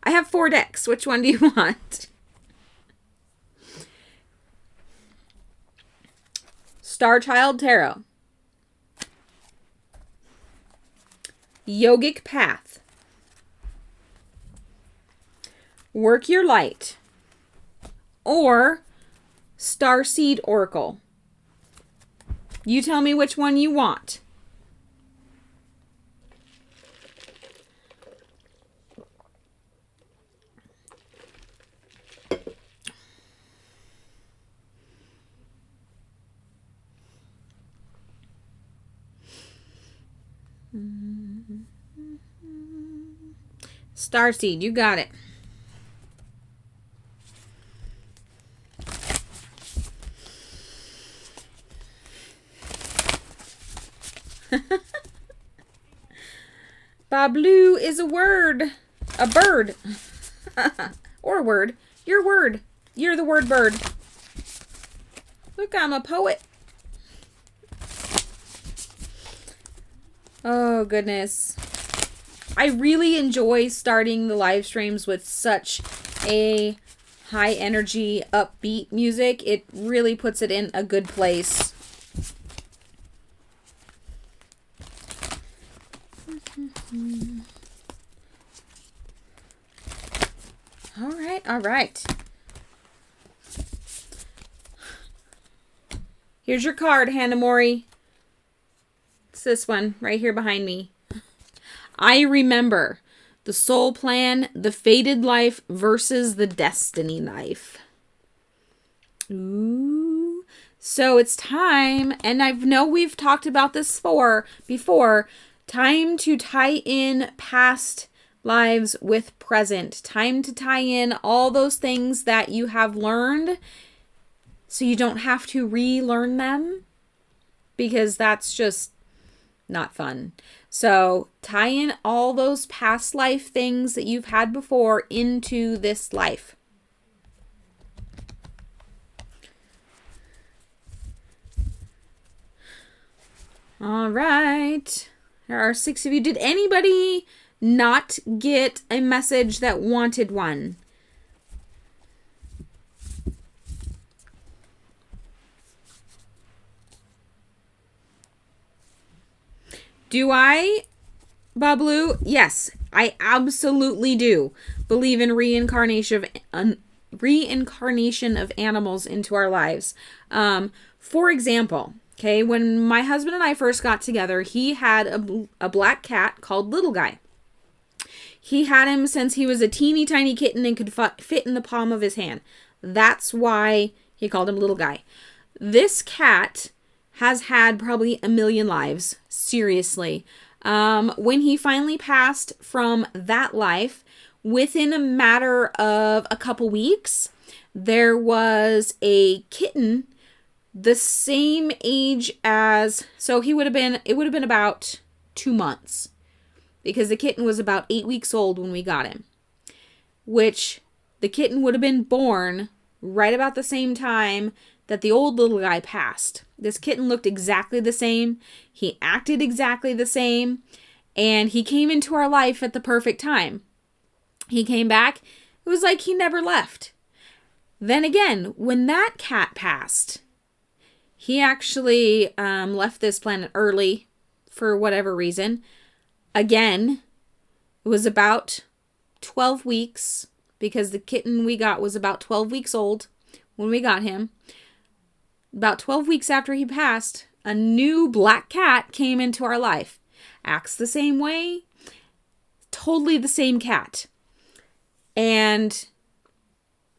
I have 4 decks. Which one do you want? Star Child Tarot. Yogic Path. Work Your Light. Or Starseed Oracle. You tell me which one you want. Starseed, you got it. Bablu is a word. A bird. Or a word. Your word. You're the word bird. Look, I'm a poet. Oh, goodness. I really enjoy starting the live streams with such a high energy, upbeat music. It really puts it in a good place. All right. Here's your card, Hannah Mori. It's this one right here behind me. I remember the soul plan, the fated life versus the destiny life. Ooh. So it's time, and I know we've talked about this before, time to tie in past lives with present. Time to tie in all those things that you have learned so you don't have to relearn them, because that's just not fun. So tie in all those past life things that you've had before into this life. All right. There are 6 of you. Did anybody not get a message that wanted one? Do I, Bablu? Yes, I absolutely do believe in reincarnation reincarnation of animals into our lives. For example, okay, when my husband and I first got together, he had a black cat called Little Guy. He had him since he was a teeny tiny kitten and could fit in the palm of his hand. That's why he called him Little Guy. This cat has had probably a million lives. Seriously. When he finally passed from that life, within a matter of a couple weeks, there was a kitten the same age as, so it would have been about 2 months. Because the kitten was about 8 weeks old when we got him. Which the kitten would have been born right about the same time that the old Little Guy passed. This kitten looked exactly the same. He acted exactly the same. And he came into our life at the perfect time. He came back. It was like he never left. Then again, when that cat passed, he actually left this planet early for whatever reason. Again, it was about 12 weeks because the kitten we got was about 12 weeks old when we got him. About 12 weeks after he passed, a new black cat came into our life. Acts the same way. Totally the same cat. And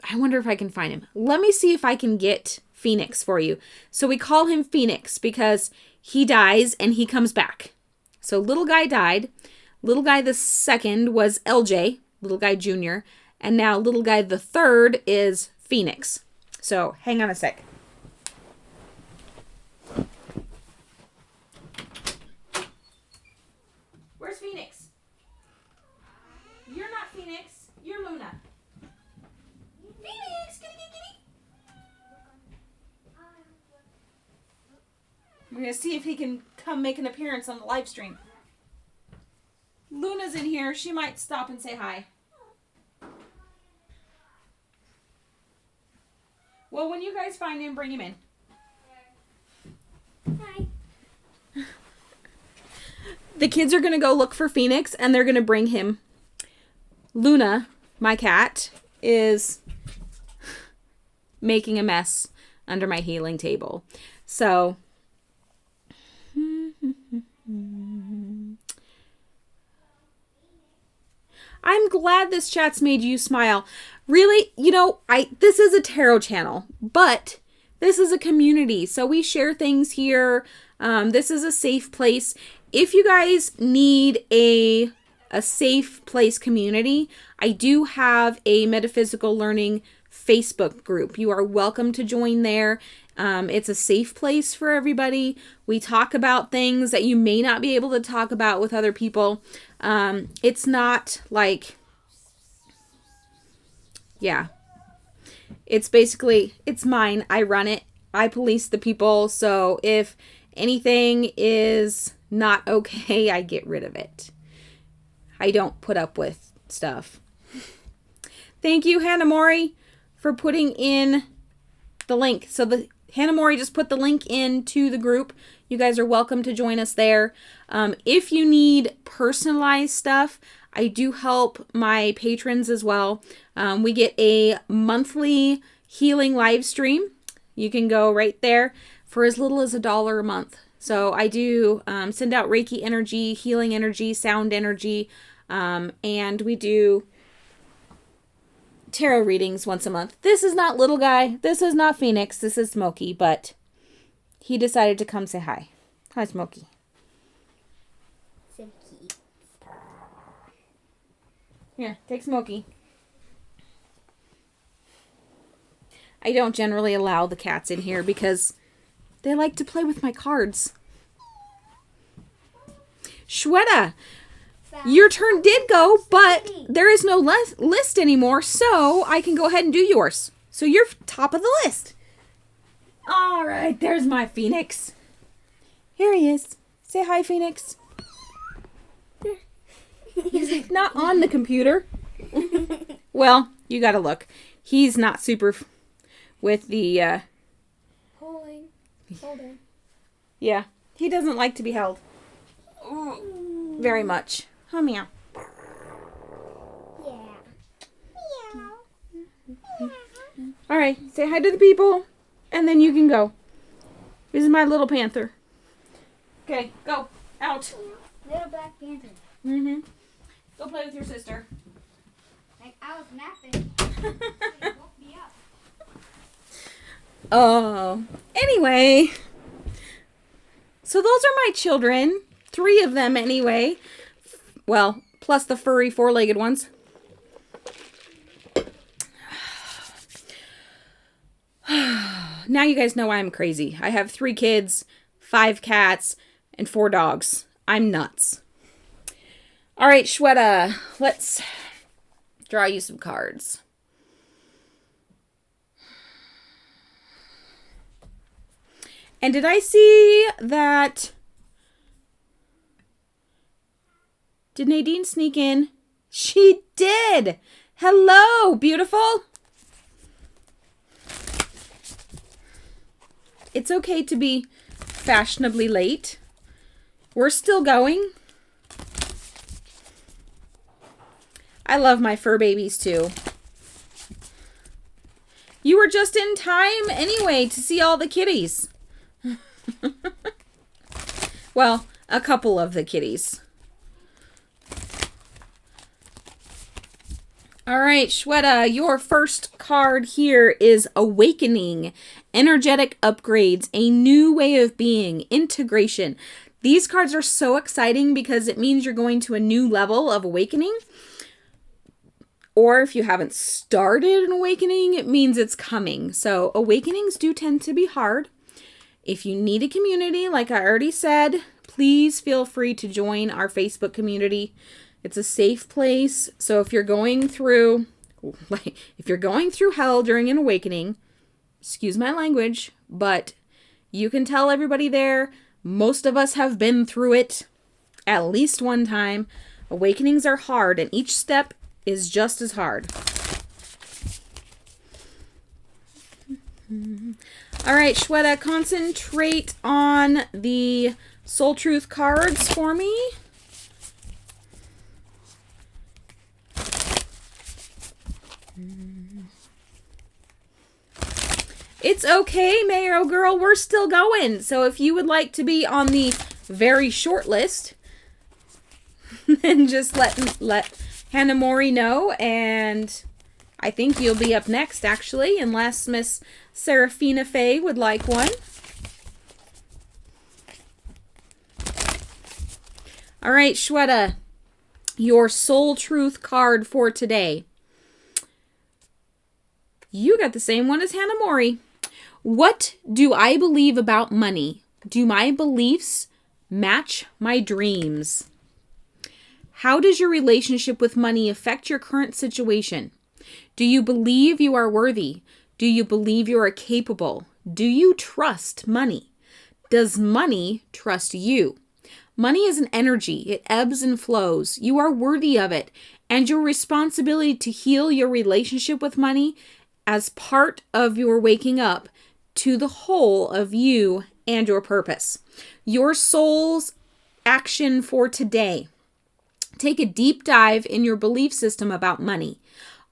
I wonder if I can find him. Let me see if I can get Phoenix for you. So we call him Phoenix because he dies and he comes back. So Little Guy died. Little Guy the second was LJ, Little Guy Jr. And now Little Guy the third is Phoenix. So hang on a sec. Where's Phoenix? You're not Phoenix. You're Luna. Phoenix! Kitty, kitty, kitty. We're going to see if he can come make an appearance on the live stream. Luna's in here. She might stop and say hi. Well, when you guys find him, bring him in. Hi. The kids are going to go look for Phoenix, and they're going to bring him. Luna, my cat, is making a mess under my healing table. So, I'm glad this chat's made you smile. Really, this is a tarot channel, but this is a community. So we share things here. This is a safe place. If you guys need a safe place community, I do have a metaphysical learning Facebook group. You are welcome to join there. It's a safe place for everybody. We talk about things that you may not be able to talk about with other people. It's not like, it's basically, it's mine. I run it. I police the people. So if anything is not okay, I get rid of it. I don't put up with stuff. Thank you, Hannah Mori, for putting in the link. So Hannah Mori just put the link into the group. You guys are welcome to join us there. If you need personalized stuff, I do help my patrons as well. We get a monthly healing live stream. You can go right there for as little as $1 a month. So I do send out Reiki energy, healing energy, sound energy, and we do tarot readings once a month. This is not Little Guy. This is not Phoenix. This is Smokey, but he decided to come say hi. Hi, Smokey. Smokey. Here, take Smokey. I don't generally allow the cats in here because they like to play with my cards. Shweta, your turn did go, but there is no list anymore, so I can go ahead and do yours. So you're top of the list. All right, there's my Phoenix. Here he is. Say hi, Phoenix. He's not on the computer. Well, you gotta look. He's not super with the... Holding. Yeah, he doesn't like to be held. Very much. Oh, meow. Yeah. Meow. All right, say hi to the people, and then you can go. This is my little panther. Okay, go. Out. Little Black Panther. Mm-hmm. Go play with your sister. Like I was napping. She woke me up. Oh. Anyway. So those are my children. 3 of them anyway. Well, plus the furry 4-legged ones. Now you guys know I'm crazy. I have 3 kids, 5 cats, and 4 dogs. I'm nuts. All right, Shweta, let's draw you some cards. And did I see that? Did Nadine sneak in? She did. Hello, beautiful. It's okay to be fashionably late. We're still going. I love my fur babies too. You were just in time anyway to see all the kitties. Well, a couple of the kitties. All right, Shweta, your first card here is Awakening, Energetic Upgrades, A New Way of Being, Integration. These cards are so exciting because it means you're going to a new level of awakening. Or if you haven't started an awakening, it means it's coming. So awakenings do tend to be hard. If you need a community, like I already said, please feel free to join our Facebook community. It's a safe place. So if you're going through hell during an awakening, excuse my language, but you can tell everybody there, most of us have been through it at least one time. Awakenings are hard, and each step is just as hard. All right, Shweta, concentrate on the Soul Truth cards for me. It's okay, Mayo girl, we're still going. So if you would like to be on the very short list, then just let Hannah Mori know, and I think you'll be up next, actually, unless Miss Serafina Faye would like one. All right, Shweta, your Soul Truth card for today. You got the same one as Hannah Mori. What do I believe about money? Do my beliefs match my dreams? How does your relationship with money affect your current situation? Do you believe you are worthy? Do you believe you are capable? Do you trust money? Does money trust you? Money is an energy. It ebbs and flows. You are worthy of it. And your responsibility to heal your relationship with money as part of your waking up to the whole of you and your purpose. Your soul's action for today. Take a deep dive in your belief system about money.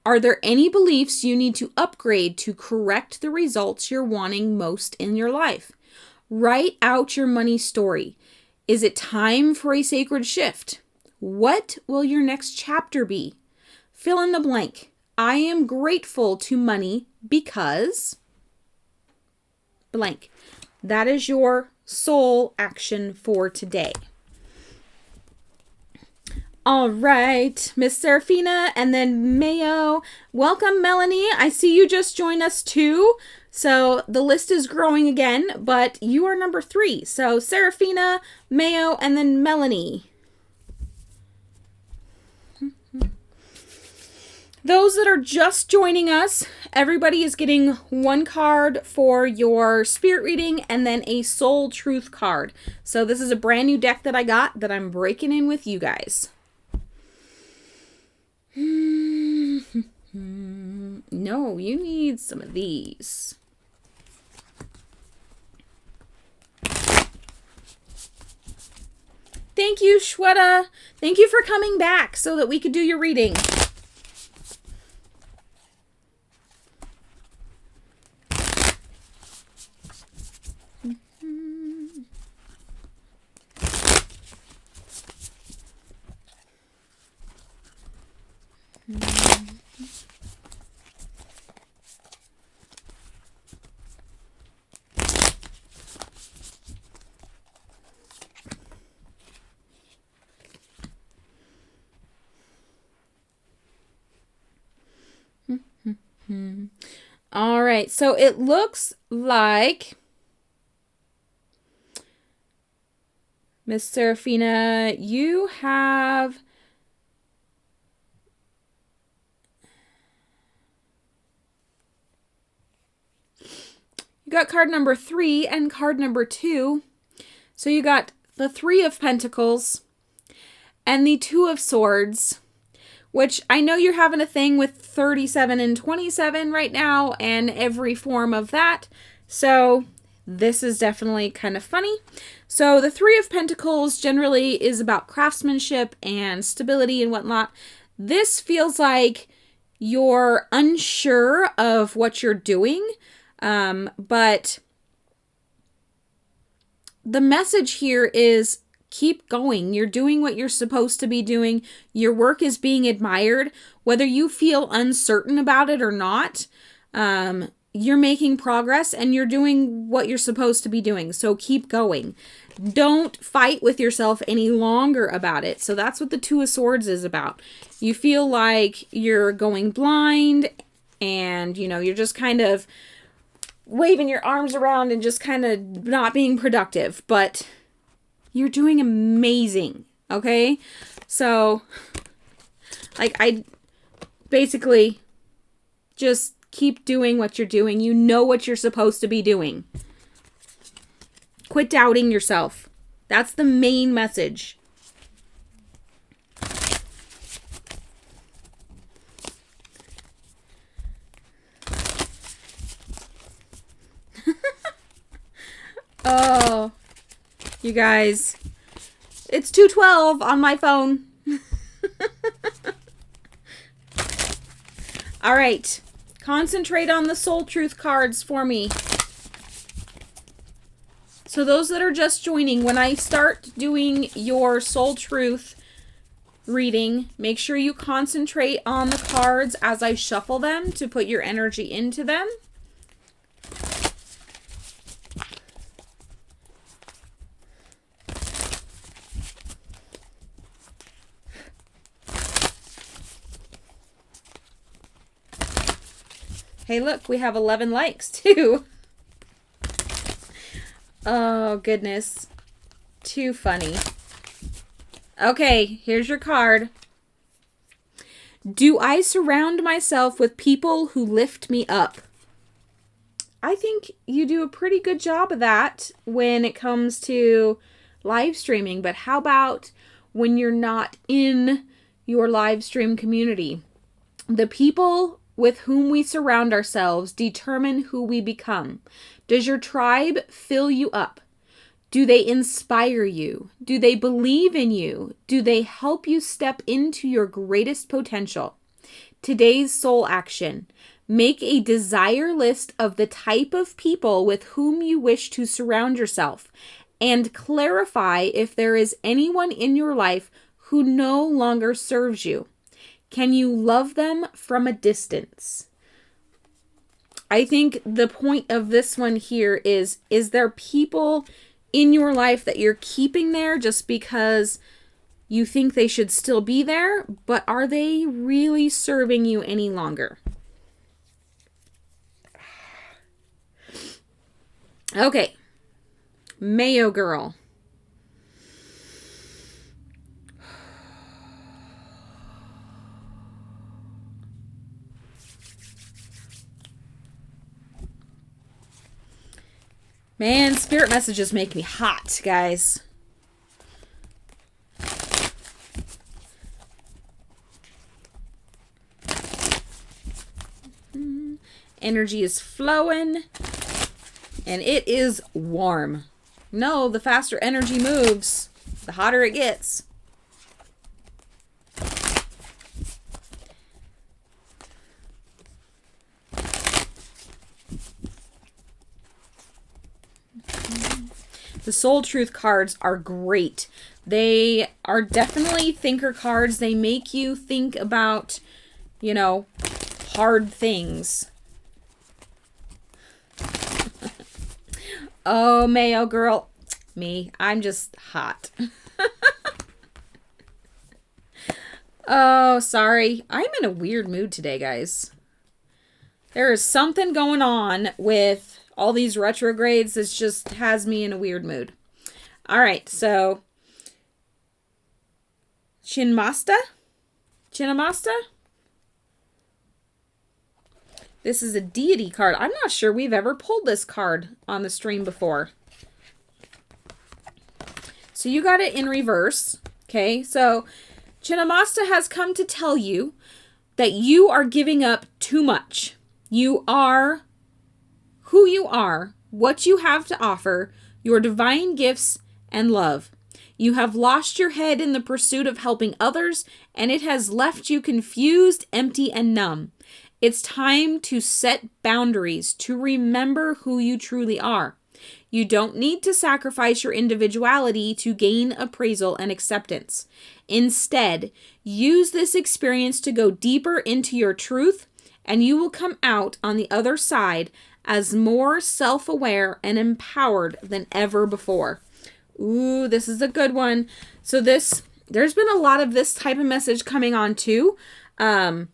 Are there any beliefs you need to upgrade to correct the results you're wanting most in your life? Write out your money story. Is it time for a sacred shift? What will your next chapter be? Fill in the blank. I am grateful to money because blank. That is your soul action for today. All right, Miss Serafina and then Mayo. Welcome, Melanie. I see you just joined us too. So the list is growing again, but you are number 3. So Serafina, Mayo, and then Melanie. Those that are just joining us, everybody is getting 1 card for your spirit reading and then a soul truth card. So this is a brand new deck that I got that I'm breaking in with you guys. No, you need some of these. Thank you, Shweta. Thank you for coming back so that we could do your reading. right, so it looks like Miss Serafina, you have got card number 3 and card number 2. So you got the 3 of Pentacles and the 2 of Swords, which I know you're having a thing with 37 and 27 right now and every form of that. So this is definitely kind of funny. So the 3 of Pentacles generally is about craftsmanship and stability and whatnot. This feels like you're unsure of what you're doing, but the message here is keep going. You're doing what you're supposed to be doing. Your work is being admired. Whether you feel uncertain about it or not, you're making progress and you're doing what you're supposed to be doing. So keep going. Don't fight with yourself any longer about it. So that's what the 2 of Swords is about. You feel like you're going blind and, you know, you're just kind of waving your arms around and just kind of not being productive, but you're doing amazing, okay? So, like, I basically just keep doing what you're doing. You know what you're supposed to be doing. Quit doubting yourself. That's the main message. Oh, you guys, it's 2:12 on my phone. All right, concentrate on the Soul Truth cards for me. So those that are just joining, when I start doing your Soul Truth reading, make sure you concentrate on the cards as I shuffle them to put your energy into them. Hey, look, we have 11 likes, too. Oh, goodness. Too funny. Okay, here's your card. Do I surround myself with people who lift me up? I think you do a pretty good job of that when it comes to live streaming, but how about when you're not in your live stream community? The people with whom we surround ourselves determine who we become. Does your tribe fill you up? Do they inspire you? Do they believe in you? Do they help you step into your greatest potential? Today's soul action. Make a desire list of the type of people with whom you wish to surround yourself and clarify if there is anyone in your life who no longer serves you. Can you love them from a distance? I think the point of this one here is there people in your life that you're keeping there just because you think they should still be there, but are they really serving you any longer? Okay. Mayo girl. Man, spirit messages make me hot, guys. Energy is flowing, and it is warm. No, the faster energy moves, the hotter it gets. The Soul Truth cards are great. They are definitely thinker cards. They make you think about, you know, hard things. Oh, Mayo girl. Me. I'm just hot. Oh, sorry. I'm in a weird mood today, guys. There is something going on with all these retrogrades. This just has me in a weird mood. All right, so Chinmasta? This is a deity card. I'm not sure we've ever pulled this card on the stream before. So you got it in reverse. Okay, so Chinamasta has come to tell you that you are giving up too much. You are who you are, what you have to offer, your divine gifts and love. You have lost your head in the pursuit of helping others, and it has left you confused, empty, and numb. It's time to set boundaries, to remember who you truly are. You don't need to sacrifice your individuality to gain appraisal and acceptance. Instead, use this experience to go deeper into your truth, and you will come out on the other side as more self-aware and empowered than ever before. Ooh, this is a good one. So there's been a lot of this type of message coming on too. Don't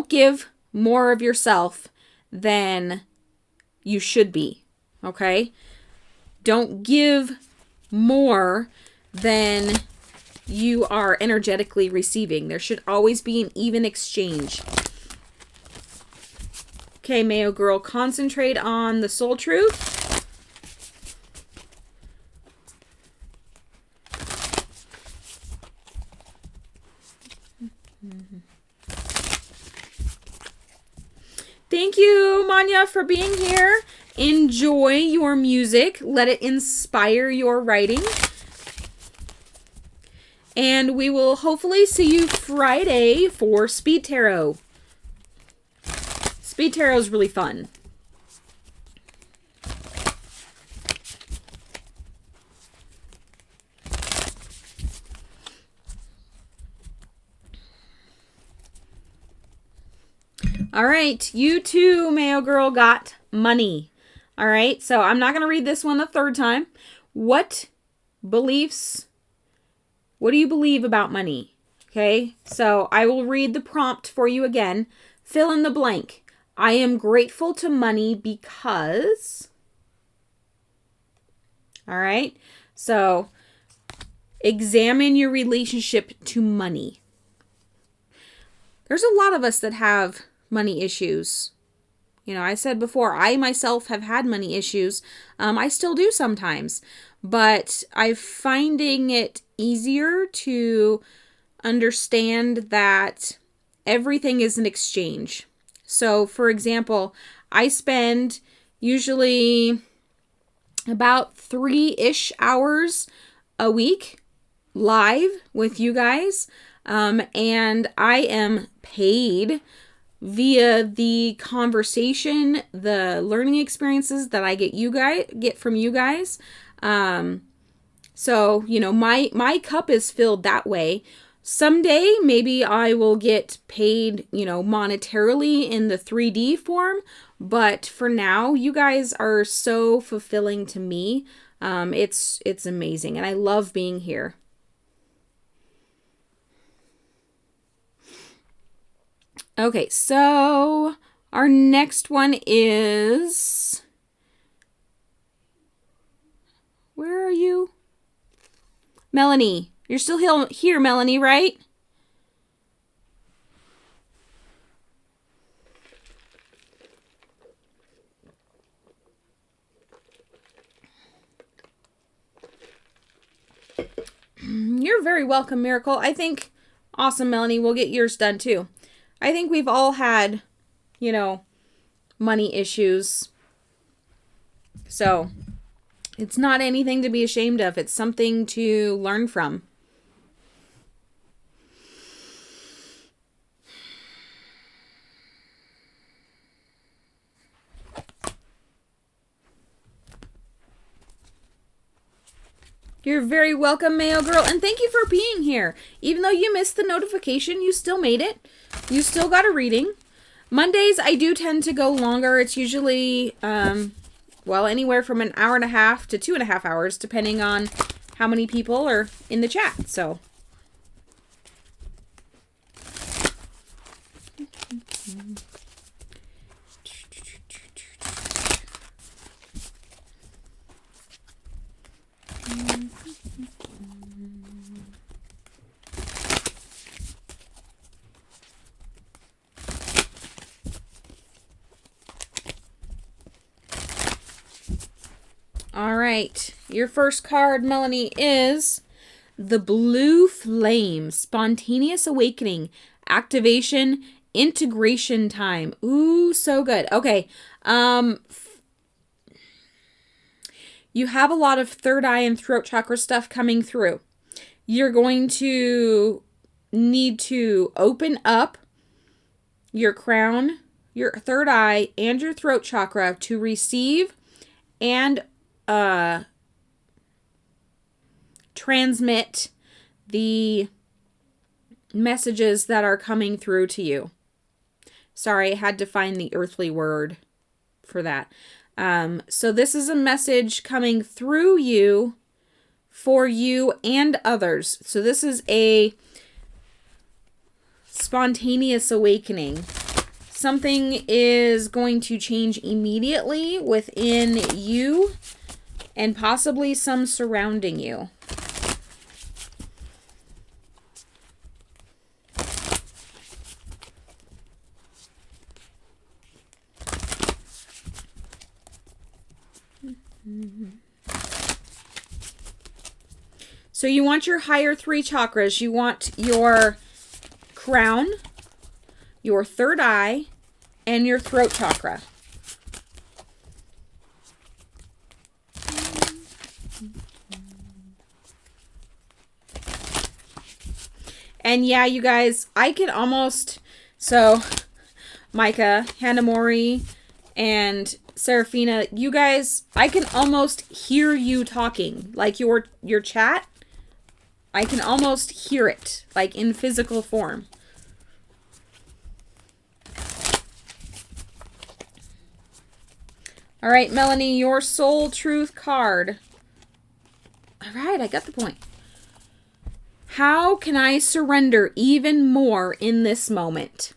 give more of yourself than you should be, okay? Don't give more than you are energetically receiving. There should always be an even exchange. Okay, Mayo Girl, concentrate on the soul truth. Thank you, Manya, for being here. Enjoy your music. Let it inspire your writing. And we will hopefully see you Friday for Speed Tarot. Speed Tarot is really fun. All right, you too, Mayo Girl, got money. All right, so I'm not going to read this one a third time. What do you believe about money? Okay, so I will read the prompt for you again. Fill in the blank. I am grateful to money because... All right, so examine your relationship to money. There's a lot of us that have money issues. You know, I said before, I myself have had money issues. I still do sometimes, but I'm finding it easier to understand that everything is an exchange. So, for example, I spend usually about 3-ish hours a week live with you guys, and I am paid via the conversation, the learning experiences that I get from you guys. So, you know, my cup is filled that way. Someday, maybe I will get paid, you know, monetarily in the 3D form. But for now, you guys are so fulfilling to me. It's amazing. And I love being here. Okay, so our next one is... Where are you? Melanie. You're still here, Melanie, right? You're very welcome, Miracle. I think... Awesome, Melanie. We'll get yours done, too. I think we've all had, you know, money issues. So, it's not anything to be ashamed of. It's something to learn from. You're very welcome, Mayo Girl, and thank you for being here. Even though you missed the notification, you still made it. You still got a reading. Mondays, I do tend to go longer. It's usually, well, anywhere from an hour and a half to 2.5 hours, depending on how many people are in the chat, so. All right. Your first card, Melanie, is the Blue Flame. Spontaneous Awakening. Activation. Integration time. Ooh, so good. Okay. You have a lot of third eye and throat chakra stuff coming through. You're going to need to open up your crown, your third eye, and your throat chakra to receive and transmit the messages that are coming through to you. Sorry, I had to find the earthly word for that. So this is a message coming through you for you and others. So this is a spontaneous awakening. Something is going to change immediately within you and possibly some surrounding you. So you want your higher 3 chakras. You want your crown, your third eye, and your throat chakra. And yeah, you guys, I can almost... So, Micah, Hanamori, and Serafina, you guys, I can almost hear you talking. Like your chat, I can almost hear it, like in physical form. All right, Melanie, your soul truth card. All right, I got the point. How can I surrender even more in this moment?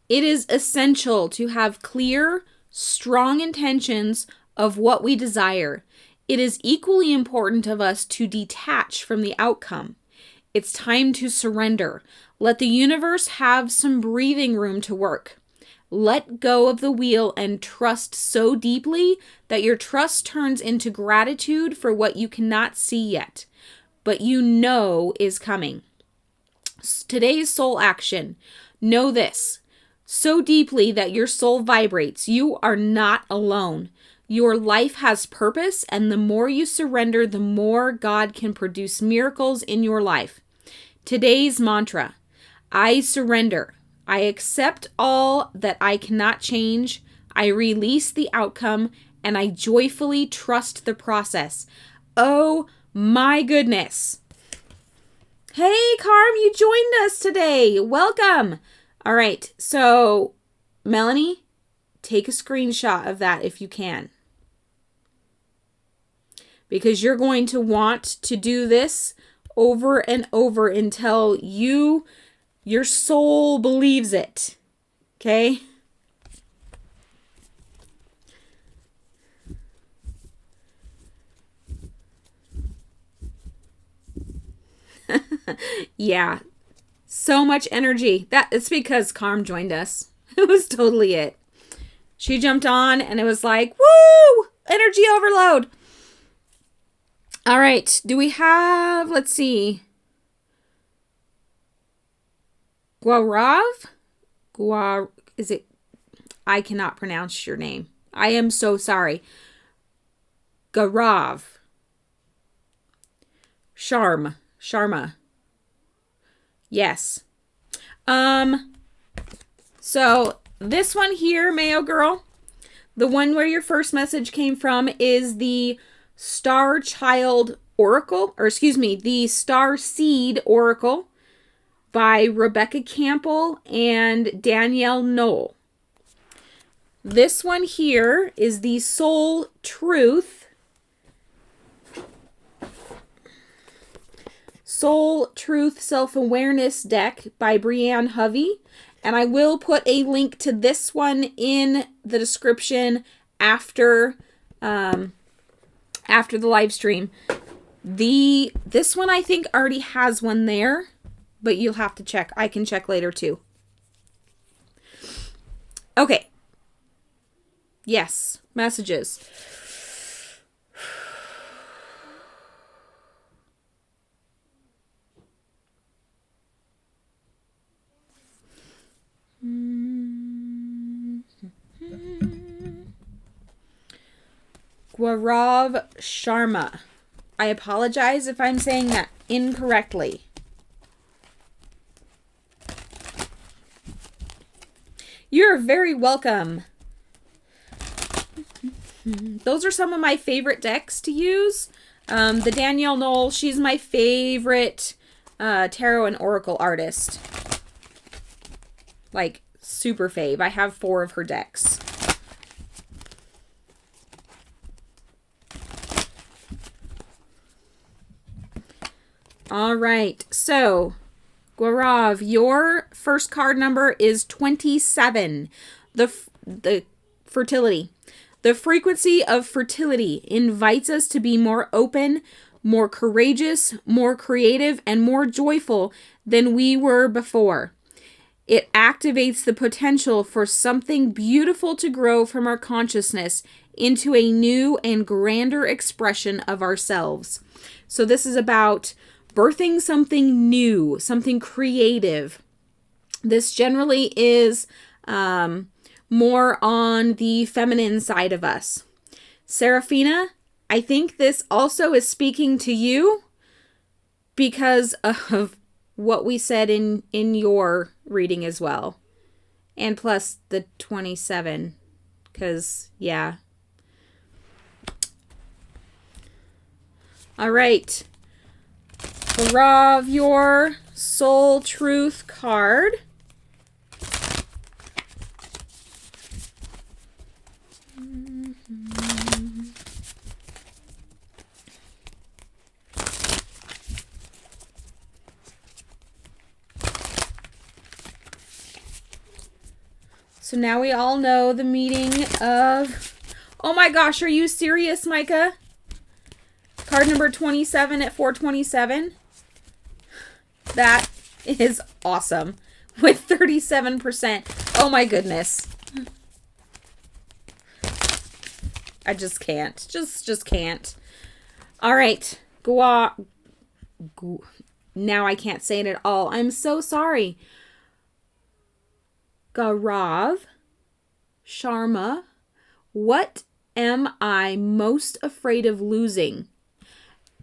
It is essential to have clear, strong intentions of what we desire. It is equally important of us to detach from the outcome. It's time to surrender. Let the universe have some breathing room to work. Let go of the wheel and trust so deeply that your trust turns into gratitude for what you cannot see yet, but you know is coming. Today's soul action. Know this so deeply that your soul vibrates. You are not alone. Your life has purpose, and the more you surrender, the more God can produce miracles in your life. Today's mantra: I surrender. I accept all that I cannot change. I release the outcome, and I joyfully trust the process. Oh my goodness. Hey, Carm, you joined us today. Welcome. All right, so Melanie, take a screenshot of that if you can. Because you're going to want to do this over and over until your soul believes it. Okay? Yeah. So much energy. It's because Carm joined us. It was totally it. She jumped on and it was like, woo! Energy overload. All right. Do we have, let's see. Gaurav? Is it? I cannot pronounce your name. I am so sorry. Gaurav. Sharma. Yes. So this one here, Mayo Girl, the one where your first message came from is the Star Child Oracle, the Star Seed Oracle by Rebecca Campbell and Danielle Knoll. This one here is the Soul Truth Self-Awareness deck by Brianne Hovey. And I will put a link to this one in the description after the live stream. This one I think already has one there, but you'll have to check. I can check later too. Okay. Yes, messages. Gaurav Sharma. I apologize if I'm saying that incorrectly. You're very welcome. Those are some of my favorite decks to use. The Danielle Knoll, she's my favorite tarot and oracle artist. Like, super fave. I have 4 of her decks. All right, so Gaurav, your first card number is 27. The fertility. The frequency of fertility invites us to be more open, more courageous, more creative, and more joyful than we were before. It activates the potential for something beautiful to grow from our consciousness into a new and grander expression of ourselves. So this is about birthing something new, something creative. This generally is more on the feminine side of us. Serafina, I think this also is speaking to you because of what we said in your reading as well. And plus the 27, because, yeah. All right. Gaurav, your Soul Truth card. So now we all know the meaning of... Oh my gosh, are you serious, Micah? Card number 27 at 427. That is awesome. With 37%. Oh my goodness. I just can't. Just can't. All right. Now I can't say it at all. I'm so sorry. Gaurav Sharma, what am I most afraid of losing?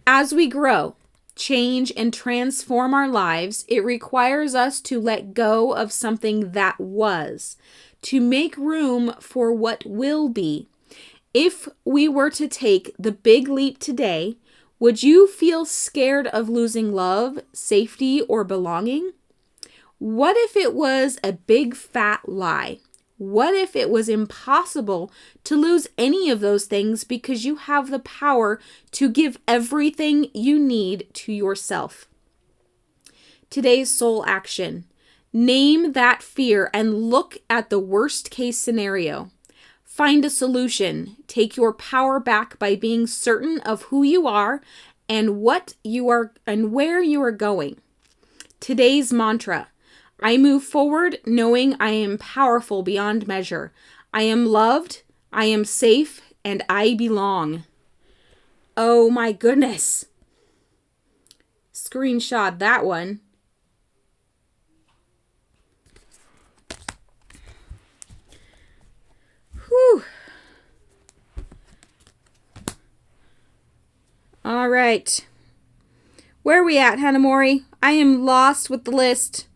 As we grow, change, and transform our lives, it requires us to let go of something that was, to make room for what will be. If we were to take the big leap today, would you feel scared of losing love, safety, or belonging? What if it was a big fat lie? What if it was impossible to lose any of those things because you have the power to give everything you need to yourself? Today's soul action. Name that fear and look at the worst case scenario. Find a solution. Take your power back by being certain of who you are and what you are and where you are going. Today's mantra. I move forward knowing I am powerful beyond measure. I am loved, I am safe, and I belong. Oh my goodness. Screenshot that one. Whew. All right. Where are we at, Hanamori? I am lost with the list.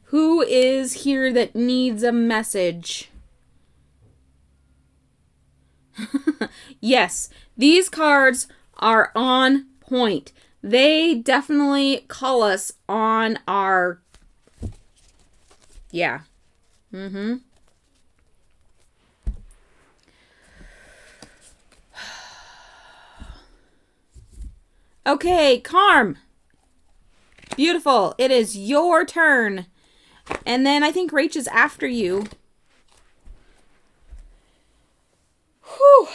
Who is here that needs a message? Yes, these cards are on point. They definitely call us on our... Yeah. Okay, Carm. Beautiful. It is your turn. And then I think Rach is after you. Whew.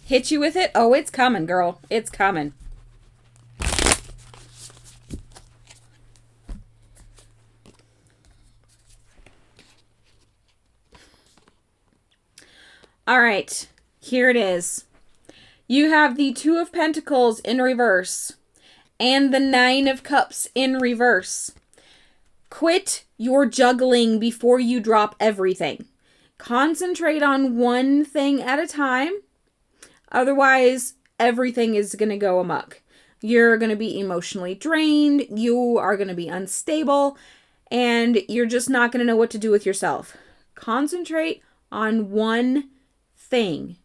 Hit you with it? Oh, it's coming, girl. It's coming. All right, here it is. You have the Two of Pentacles in reverse and the Nine of Cups in reverse. Quit your juggling before you drop everything. Concentrate on one thing at a time. Otherwise, everything is going to go amok. You're going to be emotionally drained. You are going to be unstable. And you're just not going to know what to do with yourself. Concentrate on one thing.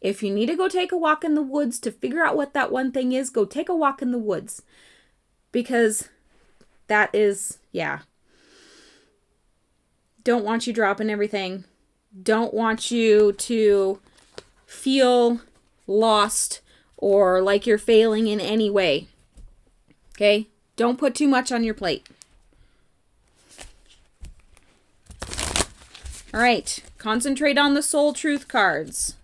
If you need to go take a walk in the woods to figure out what that one thing is, go take a walk in the woods. Because that is, yeah. Don't want you dropping everything. Don't want you to feel lost or like you're failing in any way. Okay? Don't put too much on your plate. All right. Concentrate on the Soul Truth cards.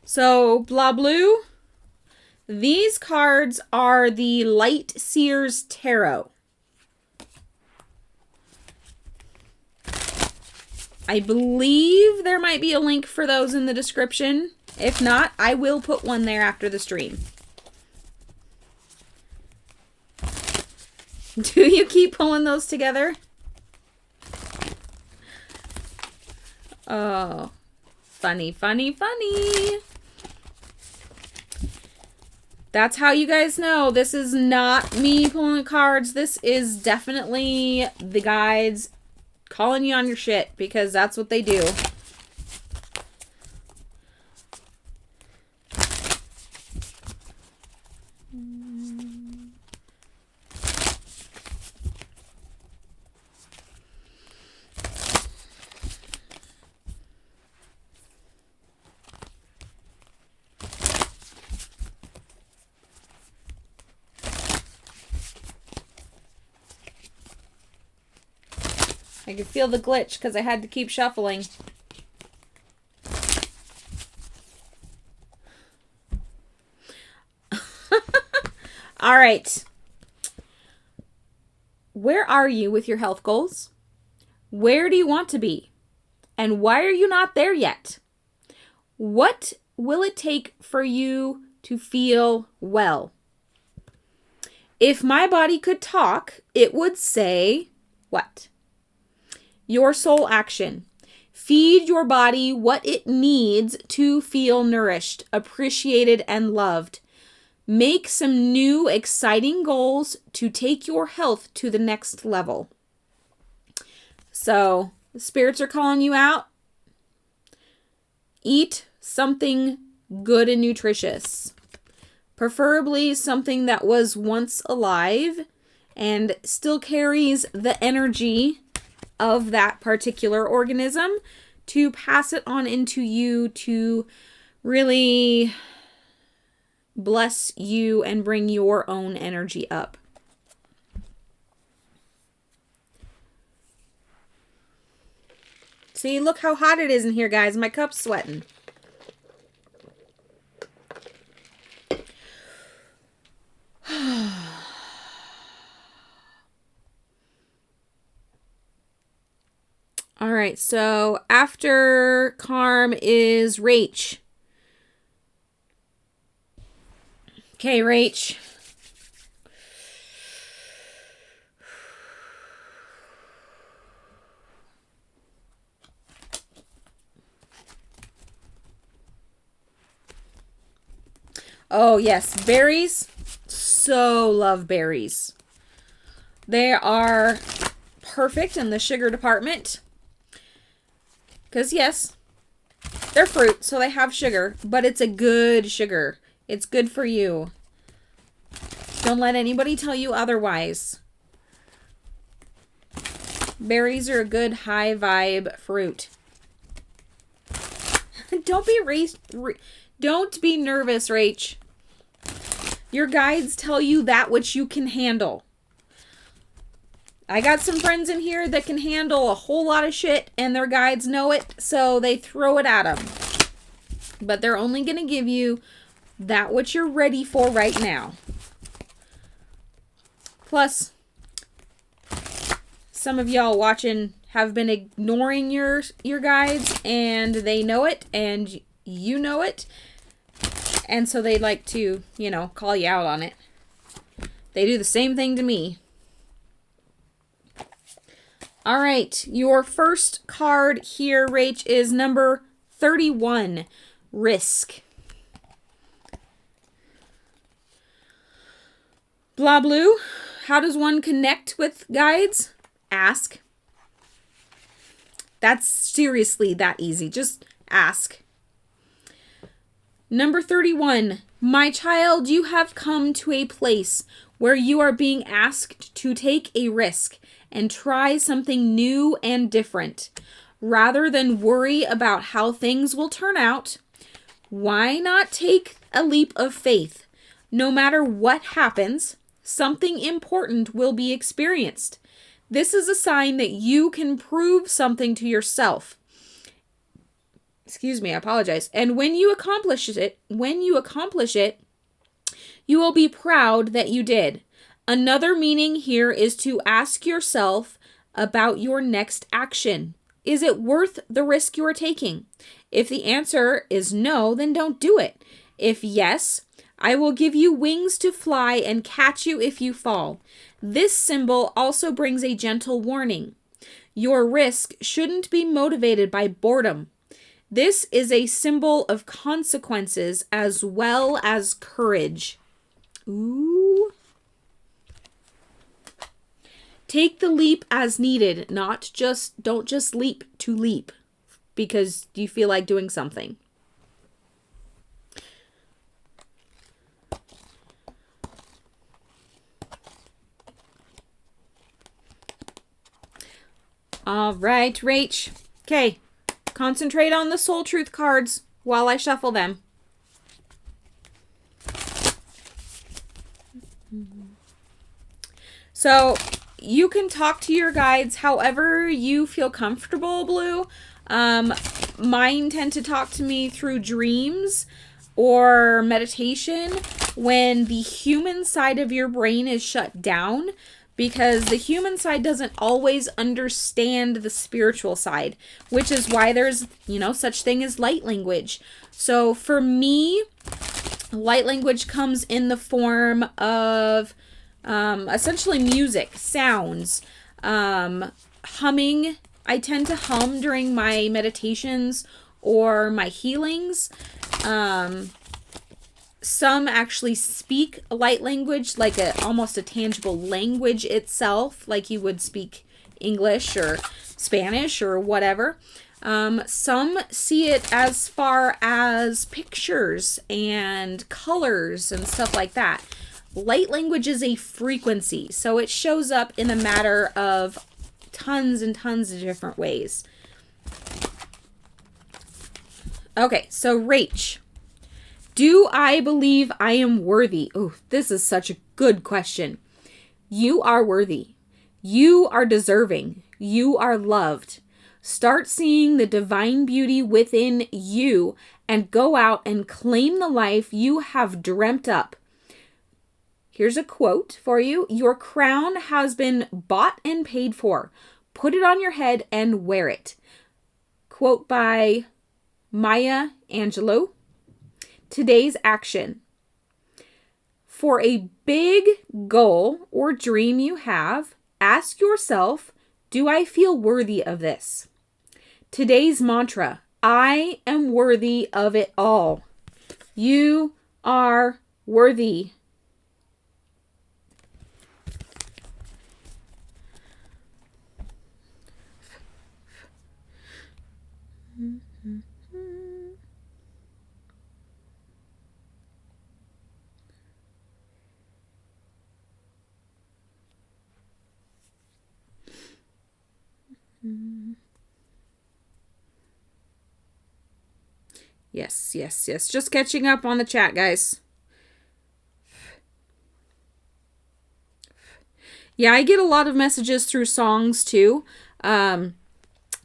So, blah blue. These cards are the Light Seers Tarot. I believe there might be a link for those in the description. If not, I will put one there after the stream. Do you keep pulling those together? Oh, funny, funny, funny. That's how you guys know this is not me pulling the cards. This is definitely the guides calling you on your shit because that's what they do. I could feel the glitch because I had to keep shuffling. All right. Where are you with your health goals? Where do you want to be? And why are you not there yet? What will it take for you to feel well? If my body could talk, it would say what? Your soul action. Feed your body what it needs to feel nourished, appreciated, and loved. Make some new, exciting goals to take your health to the next level. So, the spirits are calling you out. Eat something good and nutritious. Preferably something that was once alive and still carries the energy of that particular organism to pass it on into you to really bless you and bring your own energy up. See, look how hot it is in here, guys. My cup's sweating. All right, so after Carm is Rach. Okay, Rach. Oh, yes, berries. So love berries. They are perfect in the sugar department. Because, yes, they're fruit, so they have sugar, but it's a good sugar. It's good for you. Don't let anybody tell you otherwise. Berries are a good high vibe fruit. Don't be nervous, Rach. Your guides tell you that which you can handle. I got some friends in here that can handle a whole lot of shit and their guides know it, so they throw it at them. But they're only going to give you that which you're ready for right now. Plus, some of y'all watching have been ignoring your guides, and they know it, and you know it. And so they like to, you know, call you out on it. They do the same thing to me. All right, your first card here, Rach, is number 31, Risk. Blah Blue, how does one connect with guides? Ask. That's seriously that easy. Just ask. Number 31, my child, you have come to a place where you are being asked to take a risk and try something new and different. Rather than worry about how things will turn out, why not take a leap of faith? No matter what happens, something important will be experienced. This is a sign that you can prove something to yourself. Excuse me, I apologize. And when you accomplish it, you will be proud that you did. Another meaning here is to ask yourself about your next action. Is it worth the risk you are taking? If the answer is no, then don't do it. If yes, I will give you wings to fly and catch you if you fall. This symbol also brings a gentle warning. Your risk shouldn't be motivated by boredom. This is a symbol of consequences as well as courage. Ooh. Take the leap as needed, don't just leap to leap because you feel like doing something. All right, Rach. Okay, concentrate on the soul truth cards while I shuffle them. So you can talk to your guides however you feel comfortable, Blue. Mine tend to talk to me through dreams or meditation when the human side of your brain is shut down, because the human side doesn't always understand the spiritual side, which is why there's, such thing as light language. So for me, light language comes in the form of essentially music, sounds, humming. I tend to hum during my meditations or my healings. Some actually speak light language, like almost a tangible language itself, like you would speak English or Spanish or whatever. Some see it as far as pictures and colors and stuff like that. Light language is a frequency, so it shows up in a matter of tons and tons of different ways. Okay, so Rach, do I believe I am worthy? Oh, this is such a good question. You are worthy. You are deserving. You are loved. Start seeing the divine beauty within you and go out and claim the life you have dreamt up. Here's a quote for you. Your crown has been bought and paid for. Put it on your head and wear it. Quote by Maya Angelou. Today's action. For a big goal or dream you have, ask yourself, do I feel worthy of this? Today's mantra, I am worthy of it all. You are worthy. Yes. Just catching up on the chat, guys. Yeah, I get a lot of messages through songs too.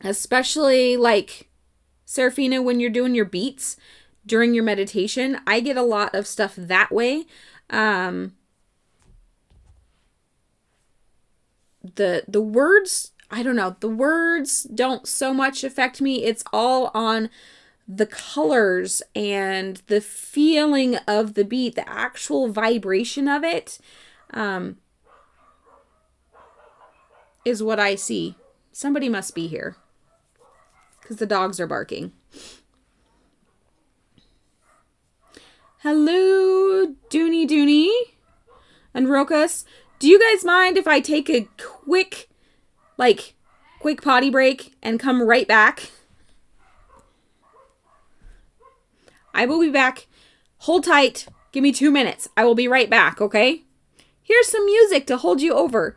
Especially like Serafina, when you're doing your beats during your meditation, I get a lot of stuff that way. The words, I don't know, the words don't so much affect me. It's all on the colors and the feeling of the beat, the actual vibration of it, is what I see. Somebody must be here because the dogs are barking. Hello, Dooney and Rokas. Do you guys mind if I take a quick potty break and come right back? I will be back. Hold tight. Give me 2 minutes. I will be right back, okay? Here's some music to hold you over.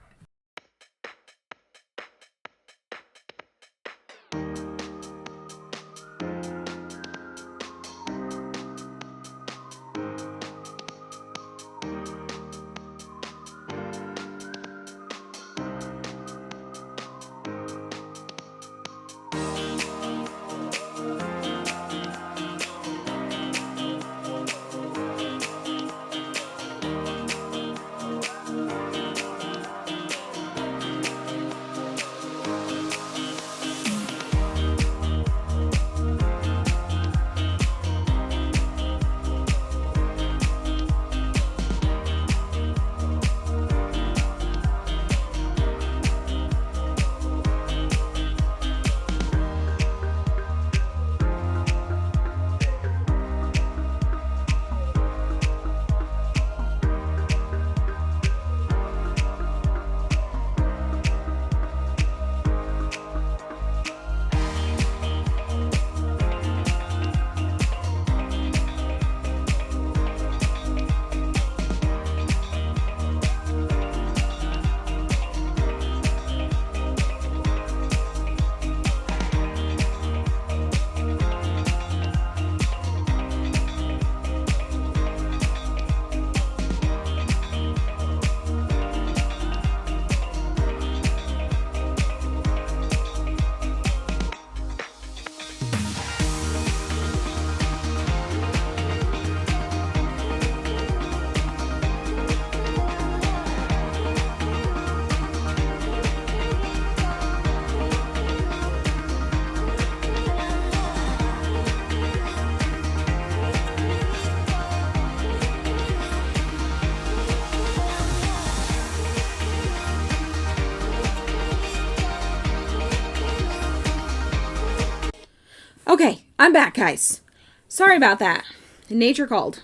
Okay, I'm back, guys. Sorry about that. Nature called.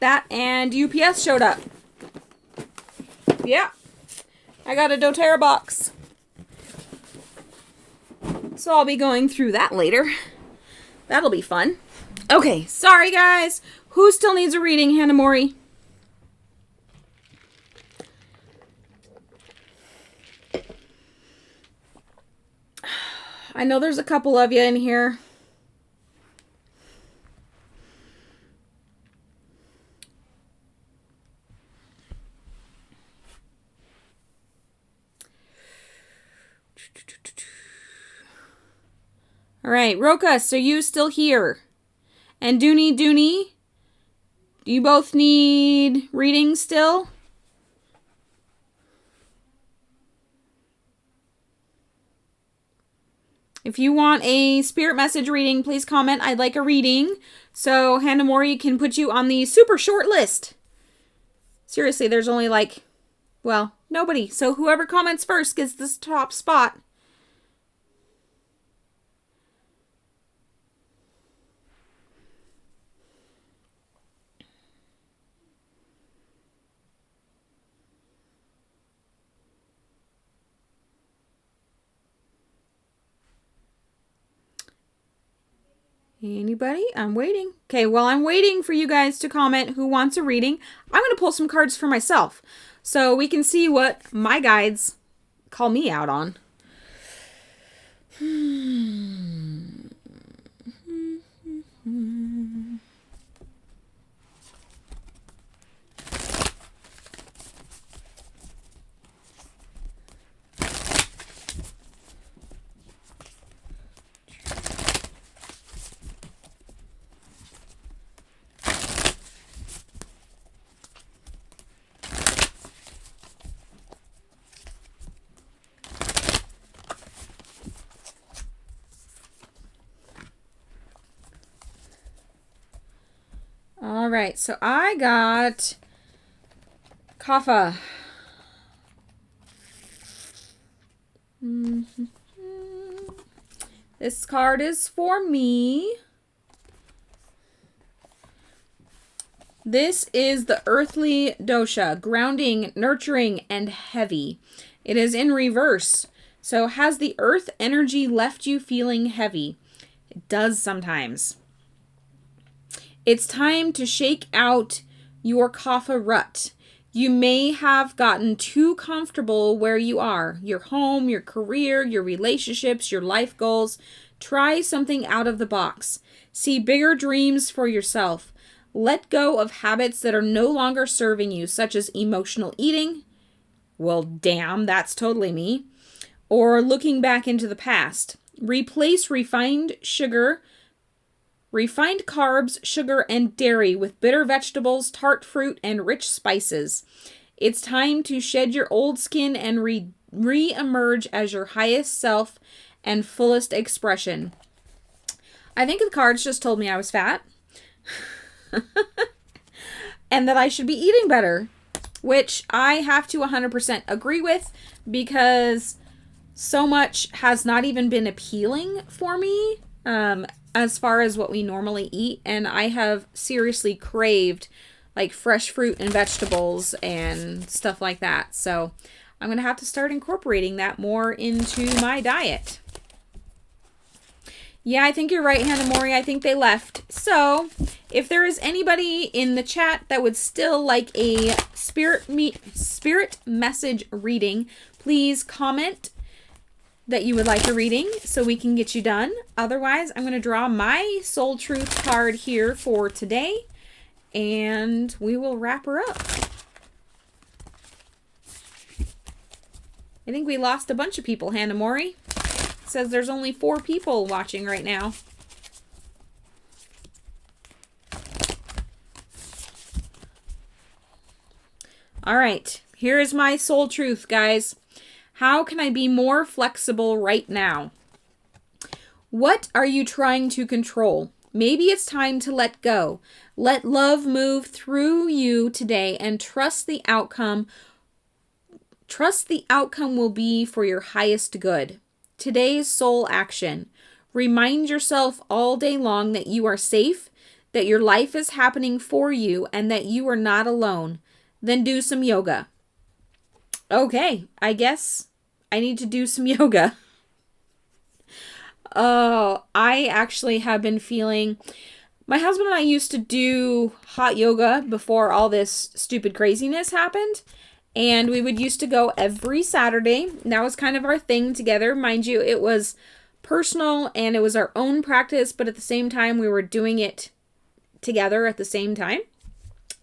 That and UPS showed up. Yeah. I got a doTERRA box. So I'll be going through that later. That'll be fun. Okay, sorry guys. Who still needs a reading, Hannah Mori? I know there's a couple of you in here. All right, Rokas, are you still here? And Dooney, do you both need reading still? If you want a spirit message reading, please comment, I'd like a reading. So Hannah Mori can put you on the super short list. Seriously, there's only nobody. So whoever comments first gets this top spot. Anybody? I'm waiting. Okay, while I'm waiting for you guys to comment who wants a reading, I'm going to pull some cards for myself so we can see what my guides call me out on. All right, so I got Kapha. This card is for me. This is the earthly dosha, grounding, nurturing, and heavy. It is in reverse. So has the earth energy left you feeling heavy? It does sometimes. It's time to shake out your kapha rut. You may have gotten too comfortable where you are. Your home, your career, your relationships, your life goals. Try something out of the box. See bigger dreams for yourself. Let go of habits that are no longer serving you, such as emotional eating. Well, damn, that's totally me. Or looking back into the past. Replace refined carbs, sugar, and dairy with bitter vegetables, tart fruit, and rich spices. It's time to shed your old skin and re-emerge as your highest self and fullest expression. I think the cards just told me I was fat. And that I should be eating better. Which I have to 100% agree with, because so much has not even been appealing for me as far as what we normally eat. And I have seriously craved like fresh fruit and vegetables and stuff like that. So I'm going to have to start incorporating that more into my diet. Yeah, I think you're right, Hannah Mori. I think they left. So if there is anybody in the chat that would still like a spirit message reading, please comment that you would like a reading so we can get you done. Otherwise, I'm going to draw my Soul Truth card here for today, and we will wrap her up. I think we lost a bunch of people, Hannah Mori. It says there's only 4 people watching right now. All right, here is my soul truth, guys. How can I be more flexible right now? What are you trying to control? Maybe it's time to let go. Let love move through you today and trust the outcome. Trust the outcome will be for your highest good. Today's soul action. Remind yourself all day long that you are safe, that your life is happening for you, and that you are not alone. Then do some yoga. Okay, I guess I need to do some yoga. Oh, I actually have been feeling... My husband and I used to do hot yoga before all this stupid craziness happened. And we would used to go every Saturday. That was kind of our thing together. Mind you, it was personal and it was our own practice, but at the same time, we were doing it together at the same time.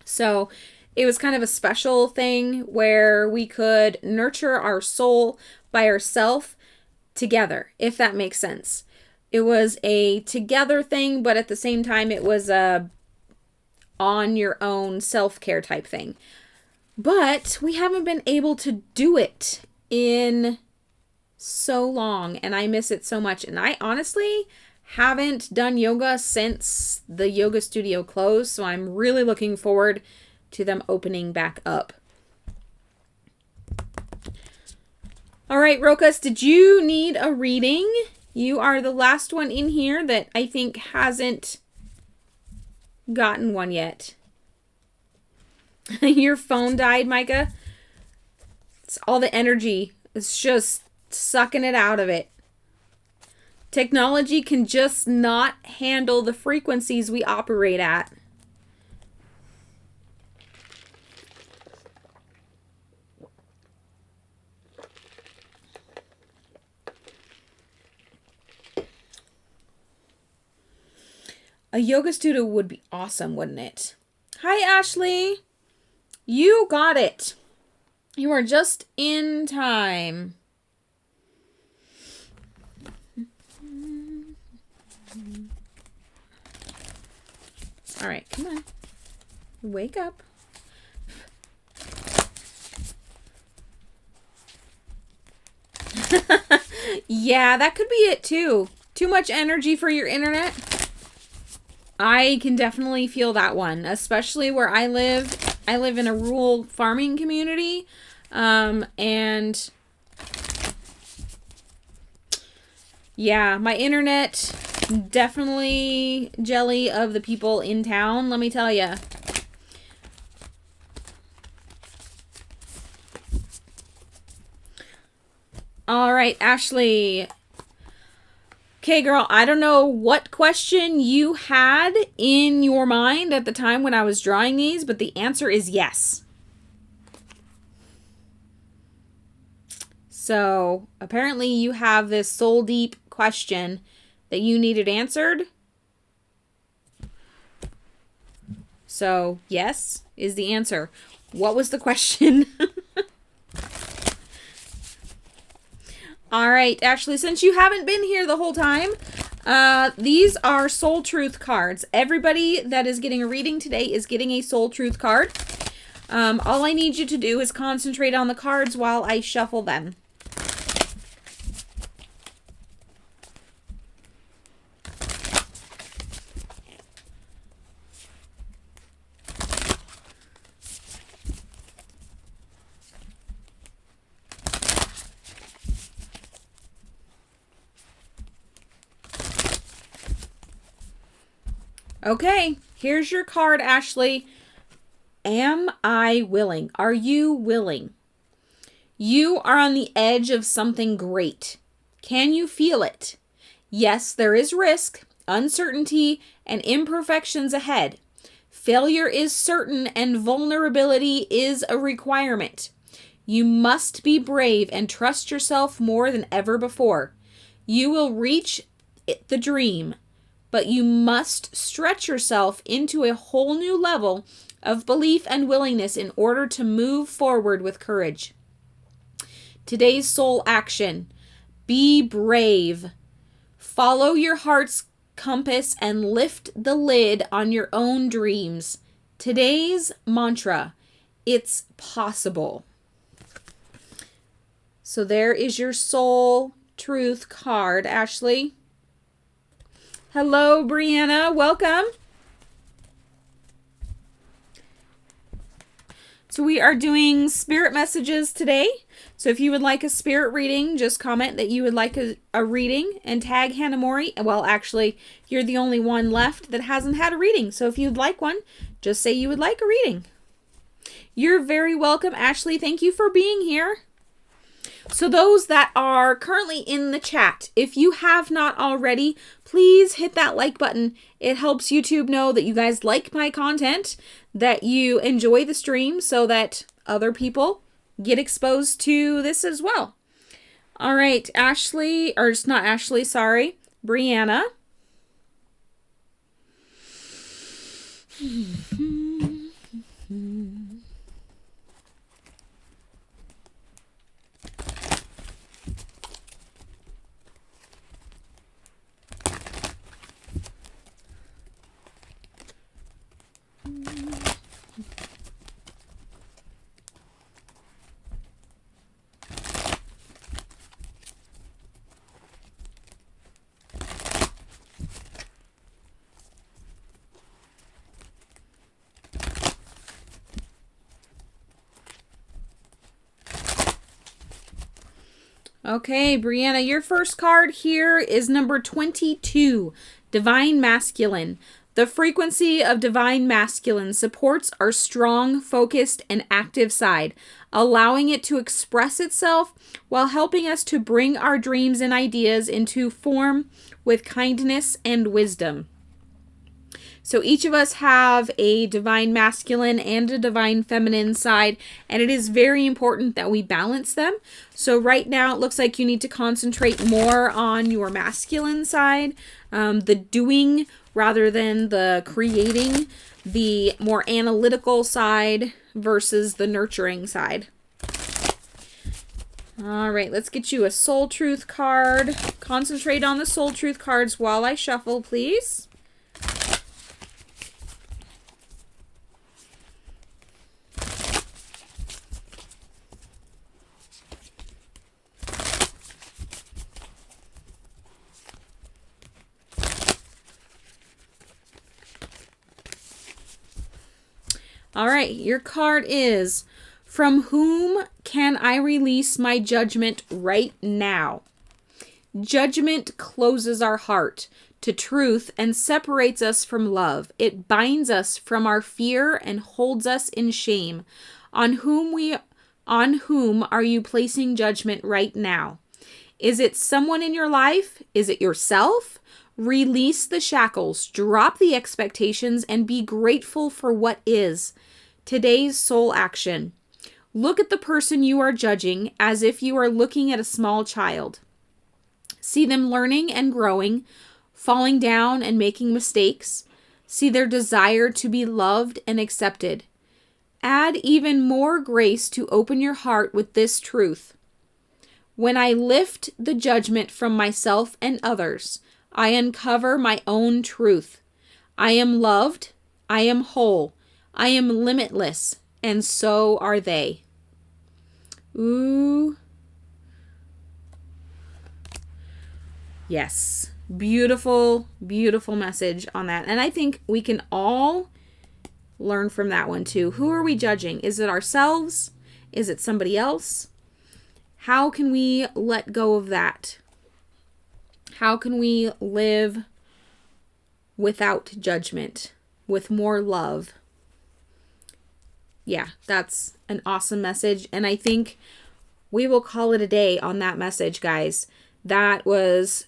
So it was kind of a special thing where we could nurture our soul by ourselves together, if that makes sense. It was a together thing, but at the same time, it was a on your own self-care type thing. But we haven't been able to do it in so long, and I miss it so much. And I honestly haven't done yoga since the yoga studio closed, so I'm really looking forward to them opening back up. All right, Rokas, did you need a reading? You are the last one in here that I think hasn't gotten one yet. Your phone died, Micah? It's all the energy. It's just sucking it out of it. Technology can just not handle the frequencies we operate at. A yoga studio would be awesome, wouldn't it? Hi, Ashley. You got it. You are just in time. All right, come on. Wake up. Yeah, that could be it too. Too much energy for your internet. I can definitely feel that one, especially where I live. I live in a rural farming community, and yeah, my internet definitely jelly of the people in town, let me tell you. All right, Ashley. Okay, girl, I don't know what question you had in your mind at the time when I was drawing these, but the answer is yes. So, apparently you have this soul deep question that you needed answered. So, yes is the answer. What was the question? All right, Ashley, since you haven't been here the whole time, these are Soul Truth cards. Everybody that is getting a reading today is getting a Soul Truth card. All I need you to do is concentrate on the cards while I shuffle them. Okay, here's your card, Ashley. Am I willing? Are you willing? You are on the edge of something great. Can you feel it? Yes, there is risk, uncertainty, and imperfections ahead. Failure is certain and vulnerability is a requirement. You must be brave and trust yourself more than ever before. You will reach the dream, but you must stretch yourself into a whole new level of belief and willingness in order to move forward with courage. Today's soul action: be brave. Follow your heart's compass and lift the lid on your own dreams. Today's mantra: it's possible. So there is your Soul Truth card, Ashley. Hello, Brianna. Welcome. So we are doing spirit messages today. So if you would like a spirit reading, just comment that you would like a reading and tag Hannah Mori. Well, actually, you're the only one left that hasn't had a reading. So if you'd like one, just say you would like a reading. You're very welcome, Ashley. Thank you for being here. So those that are currently in the chat, if you have not already, please hit that like button. It helps YouTube know that you guys like my content, that you enjoy the stream, so that other people get exposed to this as well. All right, Ashley, or it's not Ashley, sorry, Brianna. Okay, Brianna, your first card here is number 22, Divine Masculine. The frequency of Divine Masculine supports our strong, focused, and active side, allowing it to express itself while helping us to bring our dreams and ideas into form with kindness and wisdom. So each of us have a divine masculine and a divine feminine side, and it is very important that we balance them. So right now it looks like you need to concentrate more on your masculine side, the doing rather than the creating, the more analytical side versus the nurturing side. All right, let's get you a Soul Truth card. Concentrate on the Soul Truth cards while I shuffle, please. All right, your card is, from whom can I release my judgment right now? Judgment closes our heart to truth and separates us from love. It binds us from our fear and holds us in shame. On whom are you placing judgment right now? Is it someone in your life? Is it yourself? Release the shackles, drop the expectations, and be grateful for what is. Today's soul action. Look at the person you are judging as if you are looking at a small child. See them learning and growing, falling down and making mistakes. See their desire to be loved and accepted. Add even more grace to open your heart with this truth. When I lift the judgment from myself and others, I uncover my own truth. I am loved, I am whole, I am limitless, and so are they. Ooh. Yes. Beautiful, beautiful message on that. And I think we can all learn from that one too. Who are we judging? Is it ourselves? Is it somebody else? How can we let go of that? How can we live without judgment, with more love? Yeah, that's an awesome message. And I think we will call it a day on that message, guys. That was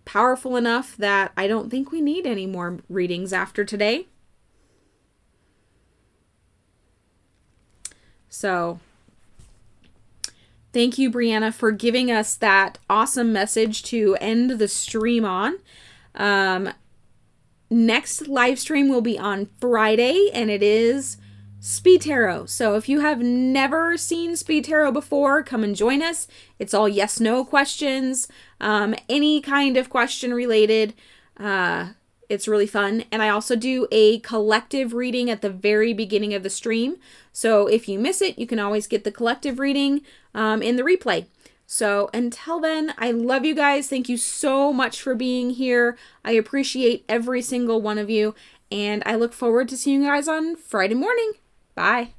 powerful enough that I don't think we need any more readings after today. So, thank you, Brianna, for giving us that awesome message to end the stream on. Next live stream will be on Friday, and it is Speed Tarot. So if you have never seen Speed Tarot before, come and join us. It's all yes/no questions, any kind of question related. It's really fun. And I also do a collective reading at the very beginning of the stream. So if you miss it, you can always get the collective reading in the replay. So until then, I love you guys. Thank you so much for being here. I appreciate every single one of you. And I look forward to seeing you guys on Friday morning. Bye.